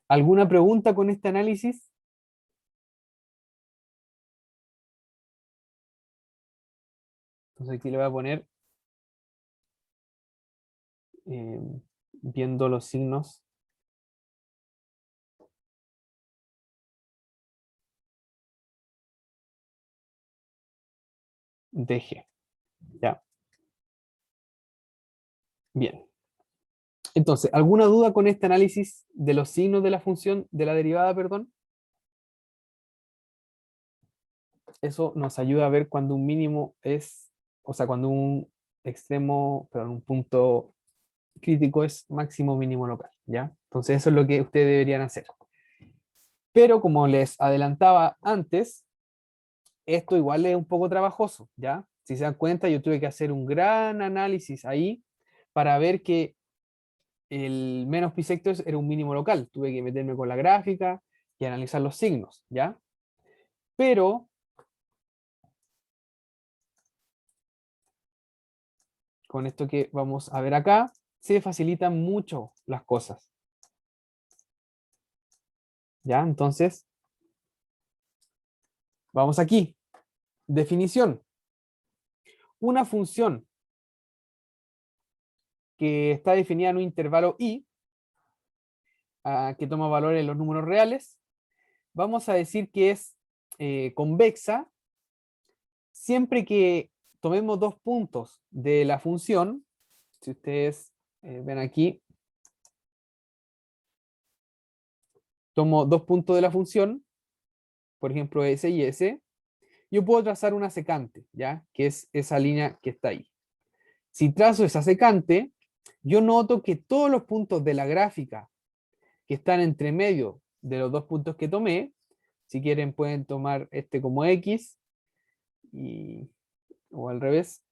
¿Alguna pregunta con este análisis? Entonces aquí le voy a poner eh, viendo los signos de G, ¿ya? Bien. Entonces, ¿alguna duda con este análisis de los signos de la función, de la derivada, perdón? Eso nos ayuda a ver cuando un mínimo es, o sea, cuando un extremo, perdón, un punto crítico es máximo mínimo local, ¿ya? Entonces eso es lo que ustedes deberían hacer. Pero como les adelantaba antes, esto igual es un poco trabajoso, ¿ya? Si se dan cuenta, yo tuve que hacer un gran análisis ahí para ver que el menos bisectos era un mínimo local. Tuve que meterme con la gráfica y analizar los signos, ¿ya? Pero con esto que vamos a ver acá, se facilitan mucho las cosas, ¿ya? Entonces, vamos aquí. Definición. Una función que está definida en un intervalo i, que toma valores en los números reales, vamos a decir que es convexa siempre que tomemos dos puntos de la función. Si ustedes ven aquí, tomo dos puntos de la función por ejemplo S y S, yo puedo trazar una secante, ¿ya? Que es esa línea que está ahí. Si trazo esa secante, yo noto que todos los puntos de la gráfica que están entre medio de los dos puntos que tomé, si quieren pueden tomar este como X, o al revés,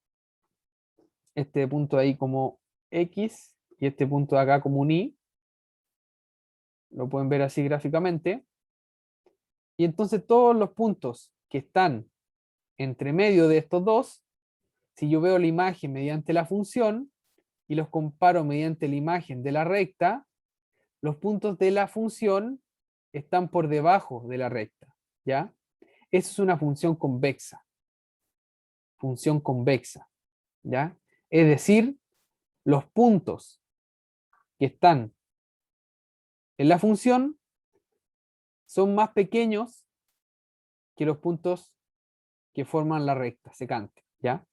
este punto ahí como X, y este punto de acá como un Y, lo pueden ver así gráficamente, y entonces todos los puntos que están entre medio de estos dos, si yo veo la imagen mediante la función, y los comparo mediante la imagen de la recta, los puntos de la función están por debajo de la recta, ¿ya? Eso es una función convexa. Función convexa, ¿ya? Es decir, los puntos que están en la función son más pequeños que los puntos que forman la recta secante, ¿ya?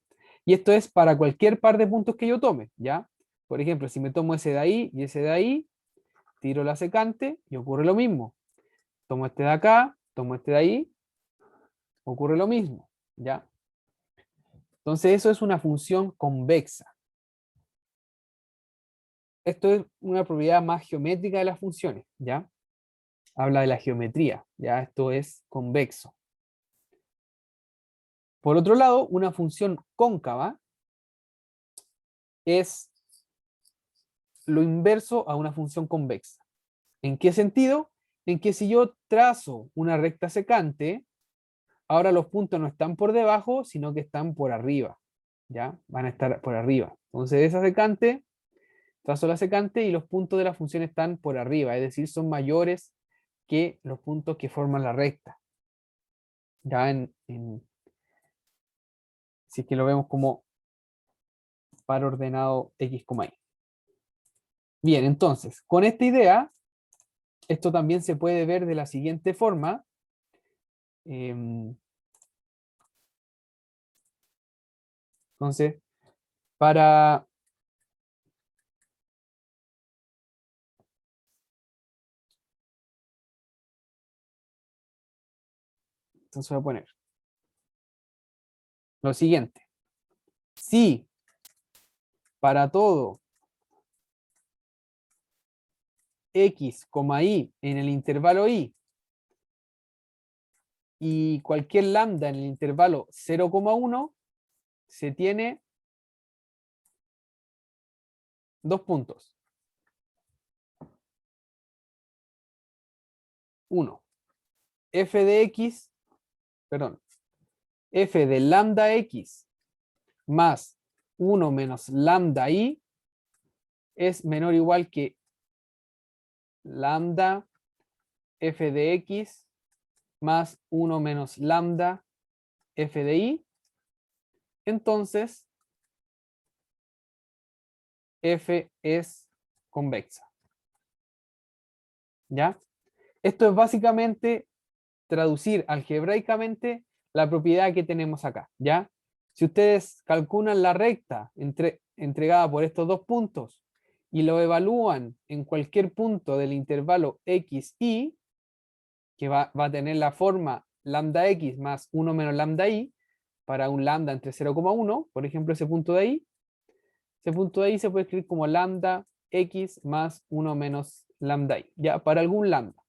Y esto es para cualquier par de puntos que yo tome, ¿ya? Por ejemplo, si me tomo ese de ahí y ese de ahí, tiro la secante y ocurre lo mismo. Tomo este de acá, tomo este de ahí, ocurre lo mismo, ¿ya? Entonces eso es una función convexa. Esto es una propiedad más geométrica de las funciones, ¿ya? Habla de la geometría, ¿ya? Esto es convexo. Por otro lado, una función cóncava es lo inverso a una función convexa. ¿En qué sentido? En que si yo trazo una recta secante, ahora los puntos no están por debajo, sino que están por arriba, ¿ya? Van a estar por arriba. Entonces, esa secante, trazo la secante y los puntos de la función están por arriba, es decir, son mayores que los puntos que forman la recta. Ya si es que lo vemos como par ordenado X, Y. Bien, entonces, con esta idea, esto también se puede ver de la siguiente forma. Entonces, para... Entonces voy a poner lo siguiente. Si para todo X, Y en el intervalo y cualquier lambda en el intervalo 0,1, se tiene dos puntos. 1. F de X, perdón, F de lambda X más 1 menos lambda I es menor o igual que lambda F de X más 1 menos lambda F de I. Entonces, F es convexa. ¿Ya? Esto es básicamente traducir algebraicamente la propiedad que tenemos acá, ¿ya? Si ustedes calculan la recta entregada por estos dos puntos y lo evalúan en cualquier punto del intervalo x, y, que va a tener la forma lambda x más 1 menos lambda i, para un lambda entre 0,1, por ejemplo ese punto de ahí se puede escribir como lambda x más 1 menos lambda i, ya, para algún lambda.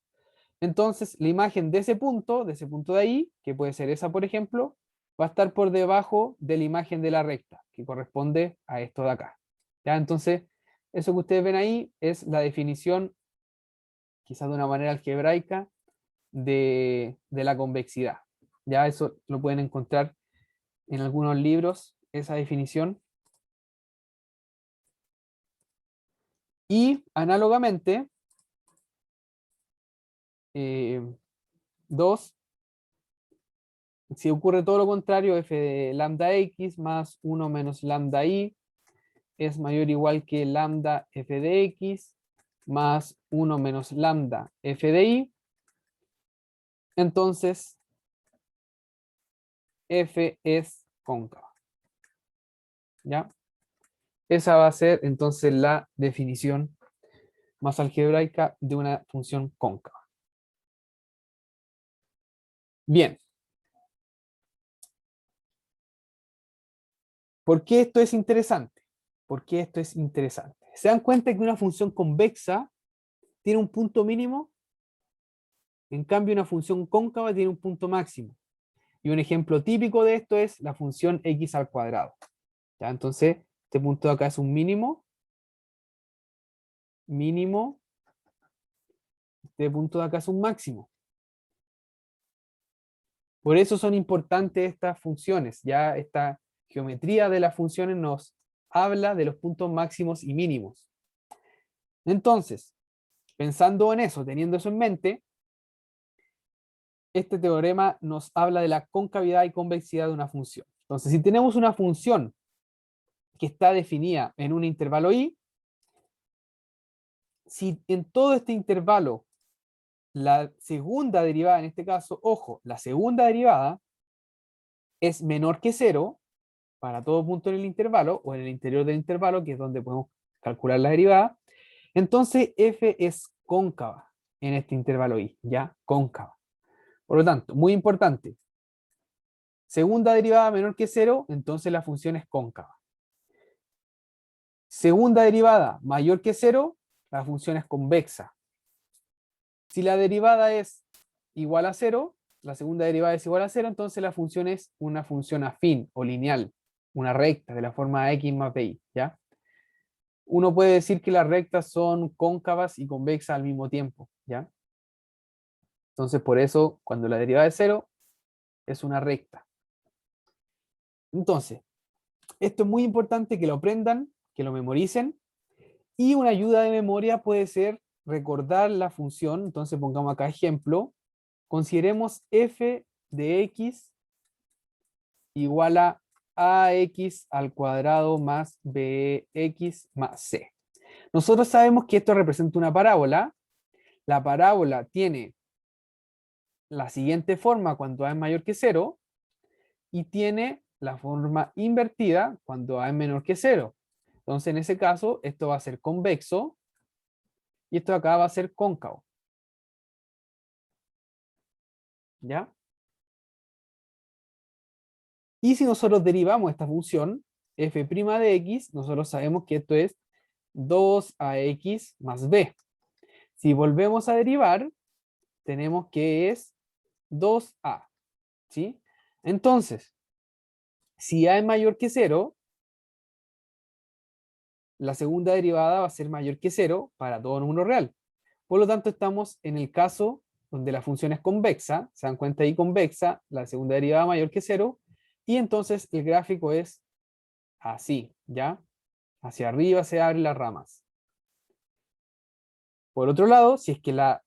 Entonces, la imagen de ese punto de ahí, que puede ser esa, por ejemplo, va a estar por debajo de la imagen de la recta, que corresponde a esto de acá. ¿Ya? Entonces, eso que ustedes ven ahí es la definición, quizás de una manera algebraica, de la convexidad. Ya eso lo pueden encontrar en algunos libros, esa definición. Y análogamente, 2, si ocurre todo lo contrario, f de lambda x más 1 menos lambda i es mayor o igual que lambda f de x más 1 menos lambda f de i. Entonces, f es cóncava. ¿Ya? Esa va a ser entonces la definición más algebraica de una función cóncava. Bien. ¿Por qué esto es interesante? ¿Por qué esto es interesante? ¿Se dan cuenta que una función convexa tiene un punto mínimo? En cambio, una función cóncava tiene un punto máximo. Y un ejemplo típico de esto es la función x al cuadrado. ¿Ya? Entonces, este punto de acá es un mínimo. Mínimo. Este punto de acá es un máximo. Por eso son importantes estas funciones. Ya esta geometría de las funciones nos habla de los puntos máximos y mínimos. Entonces, pensando en eso, teniendo eso en mente, este teorema nos habla de la concavidad y convexidad de una función. Entonces, si tenemos una función que está definida en un intervalo i, si en todo este intervalo la segunda derivada, en este caso, ojo, la segunda derivada es menor que 0 para todo punto en el intervalo o en el interior del intervalo, que es donde podemos calcular la derivada, entonces f es cóncava en este intervalo i, ¿ya? Cóncava. Por lo tanto, muy importante, segunda derivada menor que 0, entonces la función es cóncava. Segunda derivada mayor que 0, la función es convexa. Si la derivada es igual a 0, la segunda derivada es igual a 0, entonces la función es una función afín o lineal, una recta de la forma x más bi, ¿ya? Uno puede decir que las rectas son cóncavas y convexas al mismo tiempo, ¿ya? Entonces, por eso, cuando la derivada es 0, es una recta. Entonces, esto es muy importante que lo aprendan, que lo memoricen, y una ayuda de memoria puede ser recordar la función. Entonces, pongamos acá ejemplo. Consideremos f de x igual a ax al cuadrado más bx más c. Nosotros sabemos que esto representa una parábola. La parábola tiene la siguiente forma cuando a es mayor que 0 y tiene la forma invertida cuando a es menor que 0. Entonces, en ese caso, esto va a ser convexo y esto de acá va a ser cóncavo. ¿Ya? Y si nosotros derivamos esta función, f' de x, nosotros sabemos que esto es 2ax más b. Si volvemos a derivar, tenemos que es 2a. ¿Sí? Entonces, si a es mayor que 0, la segunda derivada va a ser mayor que 0 para todo número real. Por lo tanto, estamos en el caso donde la función es convexa, se dan cuenta ahí convexa, la segunda derivada mayor que 0, y entonces el gráfico es así, ¿ya? Hacia arriba se abren las ramas. Por otro lado, si es que la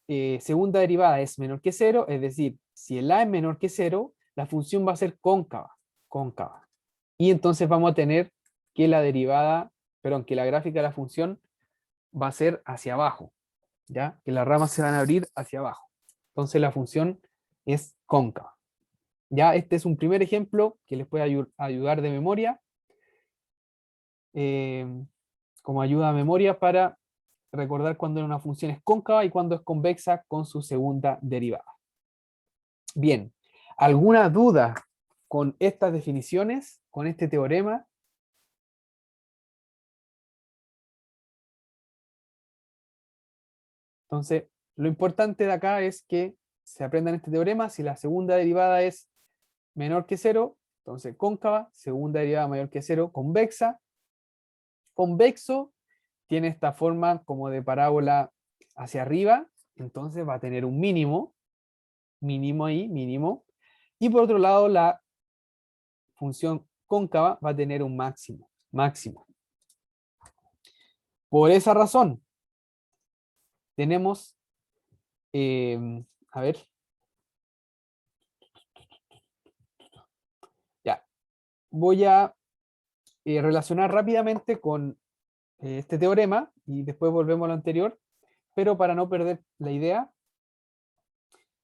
segunda derivada es menor que 0, es decir, si el a es menor que 0, la función va a ser cóncava, cóncava. Y entonces vamos a tener que la derivada, perdón, que la gráfica de la función va a ser hacia abajo, ¿ya? Que las ramas se van a abrir hacia abajo. Entonces la función es cóncava. Ya este es un primer ejemplo que les puede ayudar de memoria, como ayuda a memoria para recordar cuando una función es cóncava y cuando es convexa con su segunda derivada. Bien, ¿alguna duda con estas definiciones, con este teorema? Entonces, lo importante de acá es que se aprendan este teorema. Si la segunda derivada es menor que 0, entonces cóncava, segunda derivada mayor que 0, convexa. Convexo tiene esta forma como de parábola hacia arriba, entonces va a tener un mínimo, mínimo ahí, mínimo. Y por otro lado, la función cóncava va a tener un máximo, máximo. Por esa razón, tenemos, a ver, ya, voy a relacionar rápidamente con este teorema y después volvemos a lo anterior, pero para no perder la idea,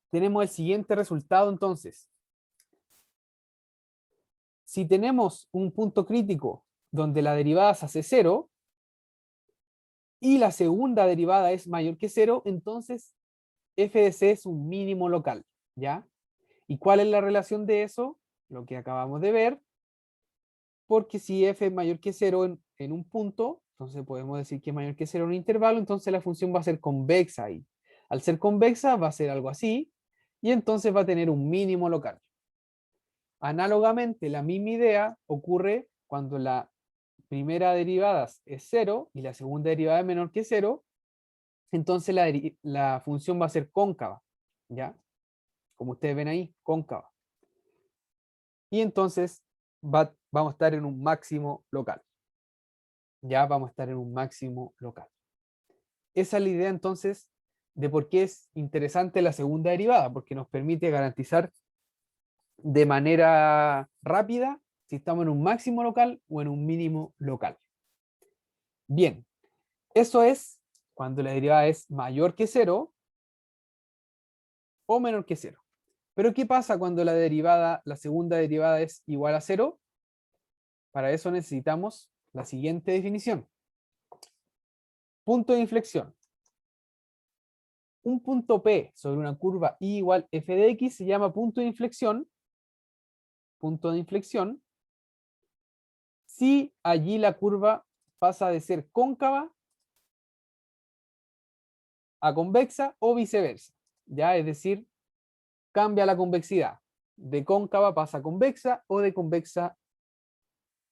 tenemos el siguiente resultado entonces. Si tenemos un punto crítico donde la derivada se hace 0 y la segunda derivada es mayor que 0, entonces f de c es un mínimo local, ¿ya? ¿Y cuál es la relación de eso? Lo que acabamos de ver, porque si f es mayor que 0 en un punto, entonces podemos decir que es mayor que 0 en un intervalo, entonces la función va a ser convexa ahí. Al ser convexa va a ser algo así, y entonces va a tener un mínimo local. Análogamente, la misma idea ocurre cuando la primera derivada es 0 y la segunda derivada es menor que 0, entonces la función va a ser cóncava, ¿ya? Como ustedes ven ahí, cóncava. Y entonces vamos a estar en un máximo local. Ya vamos a estar en un máximo local. Esa es la idea entonces de por qué es interesante la segunda derivada, porque nos permite garantizar de manera rápida si estamos en un máximo local o en un mínimo local. Bien, eso es cuando la derivada es mayor que 0 o menor que 0. Pero ¿qué pasa cuando la segunda derivada es igual a 0? Para eso necesitamos la siguiente definición. Punto de inflexión. Un punto P sobre una curva y igual f de x se llama punto de inflexión. Punto de inflexión. Si allí la curva pasa de ser cóncava a convexa o viceversa. ¿Ya? Es decir, cambia la convexidad. De cóncava pasa a convexa o de convexa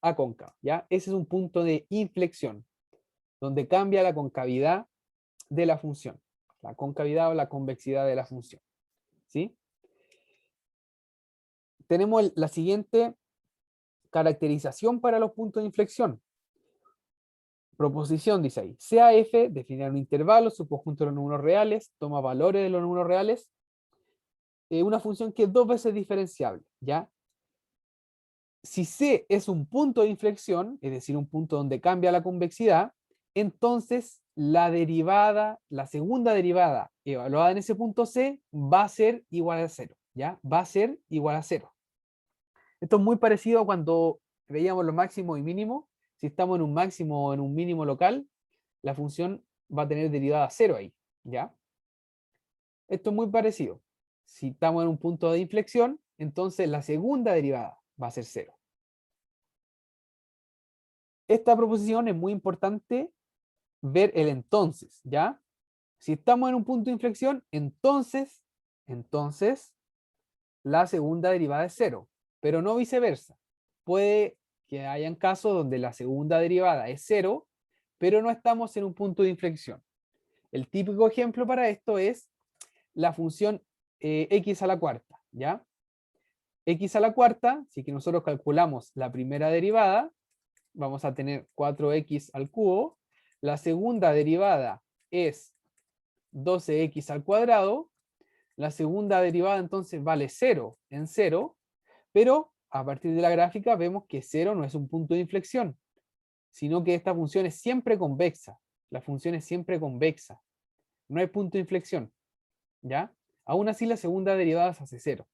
a cóncava. ¿Ya? Ese es un punto de inflexión, donde cambia la concavidad de la función. La concavidad o la convexidad de la función. ¿Sí? Tenemos la siguiente caracterización para los puntos de inflexión. Proposición dice ahí, sea f, definir un intervalo, su conjunto de los números reales, toma valores de los números reales, una función que es 2 veces diferenciable, ¿ya? Si c es un punto de inflexión, es decir, un punto donde cambia la convexidad, entonces la derivada, la segunda derivada evaluada en ese punto c va a ser igual a 0, ¿ya? Va a ser igual a 0. Esto es muy parecido a cuando veíamos los máximos y mínimos. Si estamos en un máximo o en un mínimo local, la función va a tener derivada 0 ahí, ¿ya? Esto es muy parecido. Si estamos en un punto de inflexión, entonces la segunda derivada va a ser 0. Esta proposición es muy importante ver el entonces, ¿ya? Si estamos en un punto de inflexión, entonces la segunda derivada es 0, pero no viceversa. Puede que hayan casos donde la segunda derivada es 0, pero no estamos en un punto de inflexión. El típico ejemplo para esto es la función x a la cuarta, ¿ya? X a la cuarta, si que nosotros calculamos la primera derivada, vamos a tener 4x al cubo. La segunda derivada es 12x al cuadrado. La segunda derivada entonces vale 0 en 0, pero a partir de la gráfica vemos que 0 no es un punto de inflexión, sino que esta función es siempre convexa. La función es siempre convexa. No hay punto de inflexión, ¿ya? Aún así la segunda derivada se hace 0.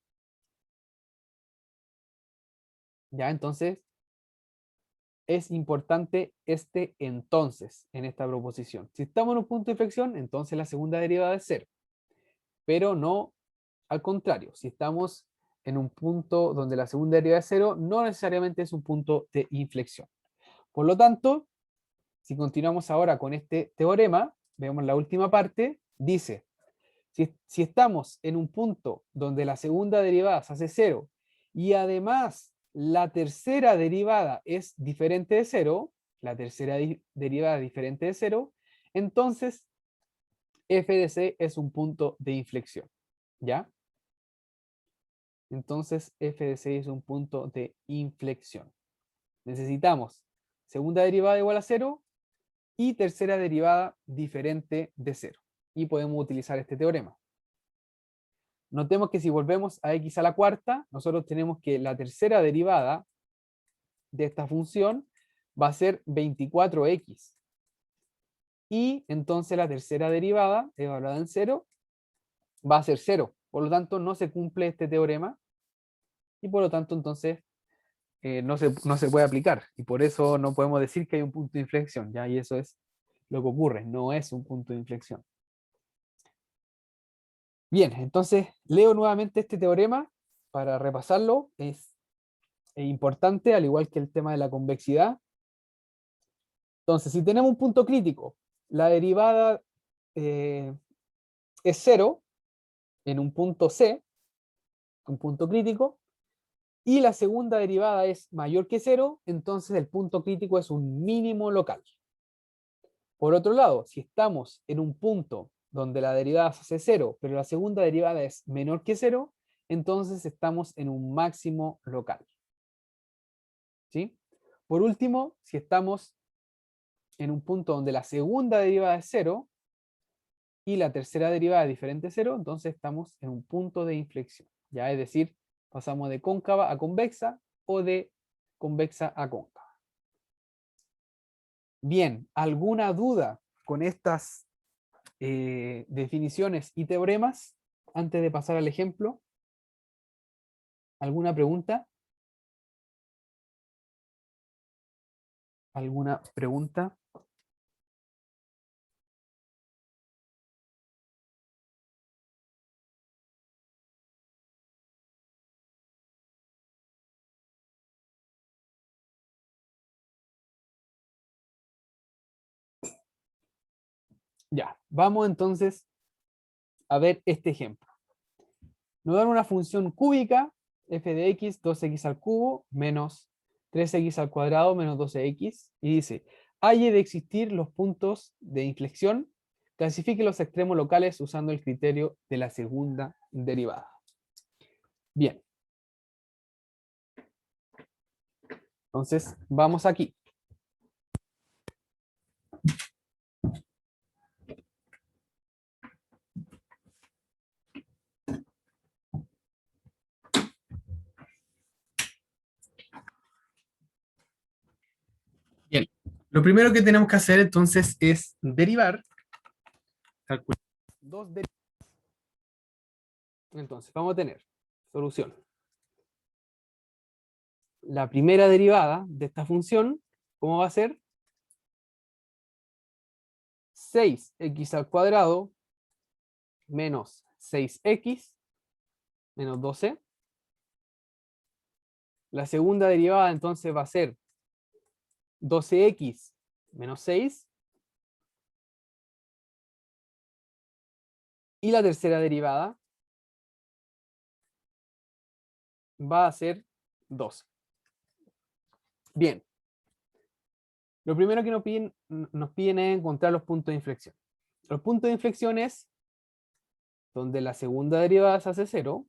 ¿Ya? Entonces, es importante este entonces en esta proposición. Si estamos en un punto de inflexión, entonces la segunda derivada es 0. Pero no al contrario. Si estamos en un punto donde la segunda derivada es 0, no necesariamente es un punto de inflexión. Por lo tanto, si continuamos ahora con este teorema, vemos la última parte, dice, si estamos en un punto donde la segunda derivada se hace 0 y además la tercera derivada es diferente de 0, la tercera derivada es diferente de 0, entonces f de c es un punto de inflexión, ¿ya? Entonces f de c es un punto de inflexión. Necesitamos segunda derivada igual a 0 y tercera derivada diferente de 0. Y podemos utilizar este teorema. Notemos que si volvemos a x a la cuarta, nosotros tenemos que la tercera derivada de esta función va a ser 24x. Y entonces la tercera derivada, evaluada en 0, va a ser 0. Por lo tanto, no se cumple este teorema. Y por lo tanto, entonces, no se puede aplicar. Y por eso no podemos decir que hay un punto de inflexión, ¿ya? Y eso es lo que ocurre. No es un punto de inflexión. Bien, entonces leo nuevamente este teorema para repasarlo. Es importante, al igual que el tema de la convexidad. Entonces, si tenemos un punto crítico, la derivada es 0 en un punto C, un punto crítico, y la segunda derivada es mayor que 0, entonces el punto crítico es un mínimo local. Por otro lado, si estamos en un punto donde la derivada se hace 0, pero la segunda derivada es menor que 0, entonces estamos en un máximo local. ¿Sí? Por último, si estamos en un punto donde la segunda derivada es 0 y la tercera derivada es diferente a 0, entonces estamos en un punto de inflexión. ¿Ya? Es decir, pasamos de cóncava a convexa o de convexa a cóncava. Bien, ¿alguna duda con estas definiciones y teoremas antes de pasar al ejemplo? ¿Alguna pregunta? ¿Alguna pregunta? Ya, vamos entonces a ver este ejemplo. Nos dan una función cúbica, f de x, 2x al cubo, menos 3x al cuadrado, menos 12x, y dice, halle de existir los puntos de inflexión, clasifique los extremos locales usando el criterio de la segunda derivada. Bien. Entonces, vamos aquí. Bien, lo primero que tenemos que hacer entonces es derivar. Calcular dos derivadas. Entonces, vamos a tener solución. La primera derivada de esta función, ¿cómo va a ser? 6x al cuadrado menos 6x menos 12. La segunda derivada entonces va a ser 12x menos 6. Y la tercera derivada va a ser 12. Bien. Lo primero que nos piden es encontrar los puntos de inflexión. Los puntos de inflexión es donde la segunda derivada se hace 0.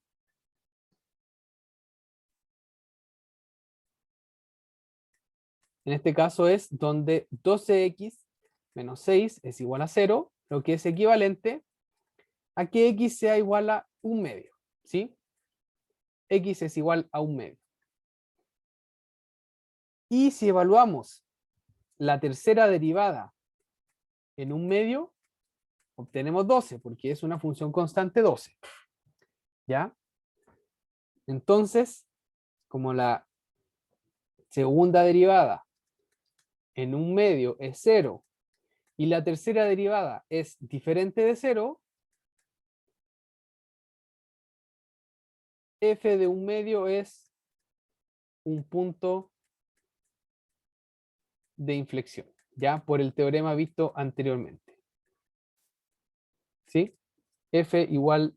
En este caso es donde 12x menos 6 es igual a 0, lo que es equivalente a que x sea igual a 1/2. ¿Sí? X es igual a 1/2. Y si evaluamos la tercera derivada en 1/2, obtenemos 12, porque es una función constante 12. ¿Ya? Entonces, como la segunda derivada en 1/2 es 0 y la tercera derivada es diferente de 0, f de 1/2 es un punto de inflexión, ya por el teorema visto anteriormente. ¿Sí? F igual,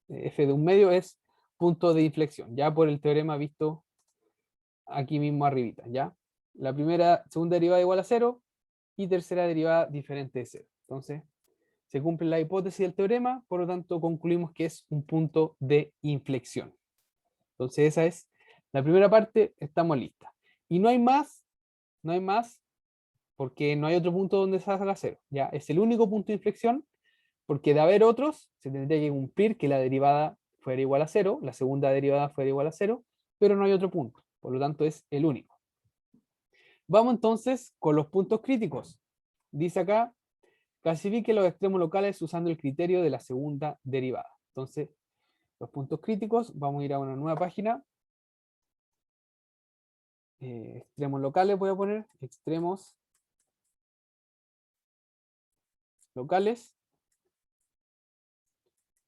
f de 1/2 es punto de inflexión, ya por el teorema visto aquí mismo arribita, ¿ya? La segunda derivada igual a 0 y tercera derivada diferente de 0. Entonces, se cumple la hipótesis del teorema, por lo tanto concluimos que es un punto de inflexión. Entonces esa es la primera parte, estamos listas. Y no hay más, porque no hay otro punto donde se haga 0. Ya es el único punto de inflexión, porque de haber otros, se tendría que cumplir que la derivada fuera igual a 0, la segunda derivada fuera igual a 0, pero no hay otro punto, por lo tanto es el único. Vamos entonces con los puntos críticos. Dice acá, clasifique los extremos locales usando el criterio de la segunda derivada. Entonces, los puntos críticos, vamos a ir a una nueva página. Extremos locales voy a poner, extremos locales.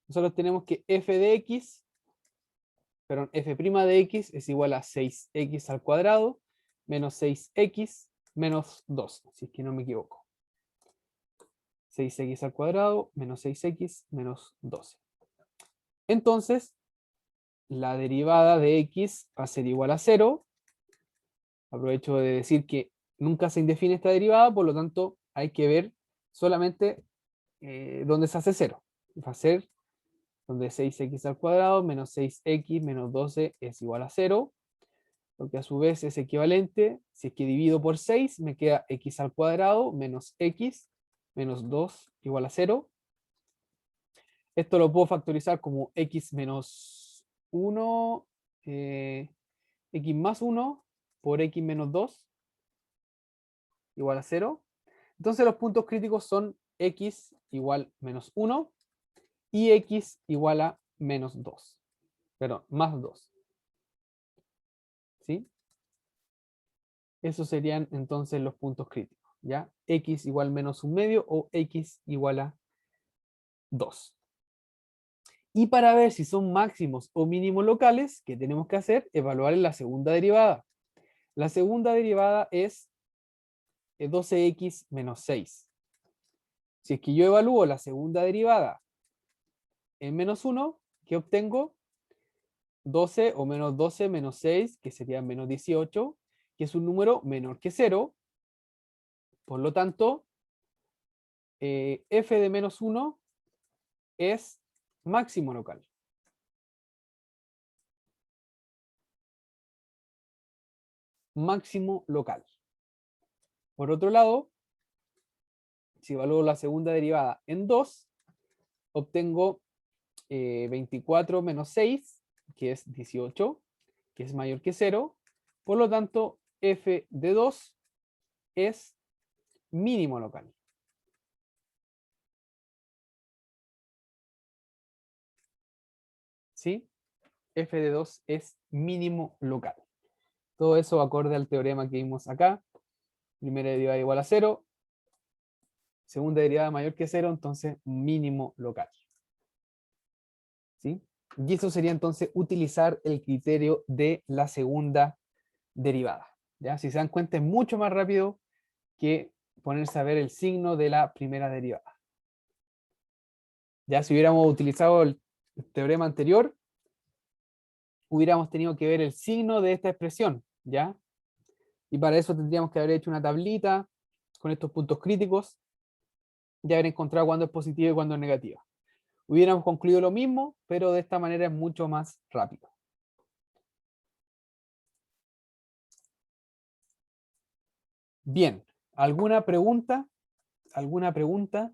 nosotros tenemos que f de x, perdón, f' de x es igual a 6x al cuadrado menos 6x menos 2, si es que no me equivoco. 6x al cuadrado menos 6x menos 12. Entonces, la derivada de x va a ser igual a 0. Aprovecho de decir que nunca se indefine esta derivada, por lo tanto hay que ver solamente dónde se hace 0. Va a ser donde 6x al cuadrado menos 6x menos 12 es igual a 0, porque a su vez es equivalente, si es que divido por 6, me queda x al cuadrado menos x menos 2 igual a 0. Esto lo puedo factorizar como x menos 1, x más 1 por x menos 2 igual a 0. Entonces los puntos críticos son x igual menos 1 y x igual a menos 2. Perdón, más 2. ¿Sí? Esos serían entonces los puntos críticos. ¿Ya? X igual menos un medio o x igual a 2. Y para ver si son máximos o mínimos locales, ¿qué tenemos que hacer? Evaluar en la segunda derivada. La segunda derivada es 12x menos 6. Si es que yo evalúo la segunda derivada en menos 1, ¿qué obtengo? 12 o menos 12 menos 6, que sería menos 18, que es un número menor que 0. Por lo tanto, f de menos 1 es máximo local. Máximo local. Por otro lado, si evalúo la segunda derivada en 2, obtengo 24 menos 6, que es 18, que es mayor que 0. Por lo tanto, f de 2 es mínimo local. ¿Sí? F de 2 es mínimo local. Todo eso acorde al teorema que vimos acá. Primera derivada igual a 0. Segunda derivada mayor que 0, entonces mínimo local. ¿Sí? Y eso sería entonces utilizar el criterio de la segunda derivada. ¿Ya? Si se dan cuenta, es mucho más rápido que ponerse a ver el signo de la primera derivada. Ya si hubiéramos utilizado el teorema anterior, hubiéramos tenido que ver el signo de esta expresión, ¿ya? Y para eso tendríamos que haber hecho una tablita con estos puntos críticos y haber encontrado cuándo es positiva y cuándo es negativa. Hubiéramos concluido lo mismo, pero de esta manera es mucho más rápido. Bien, ¿alguna pregunta? ¿Alguna pregunta?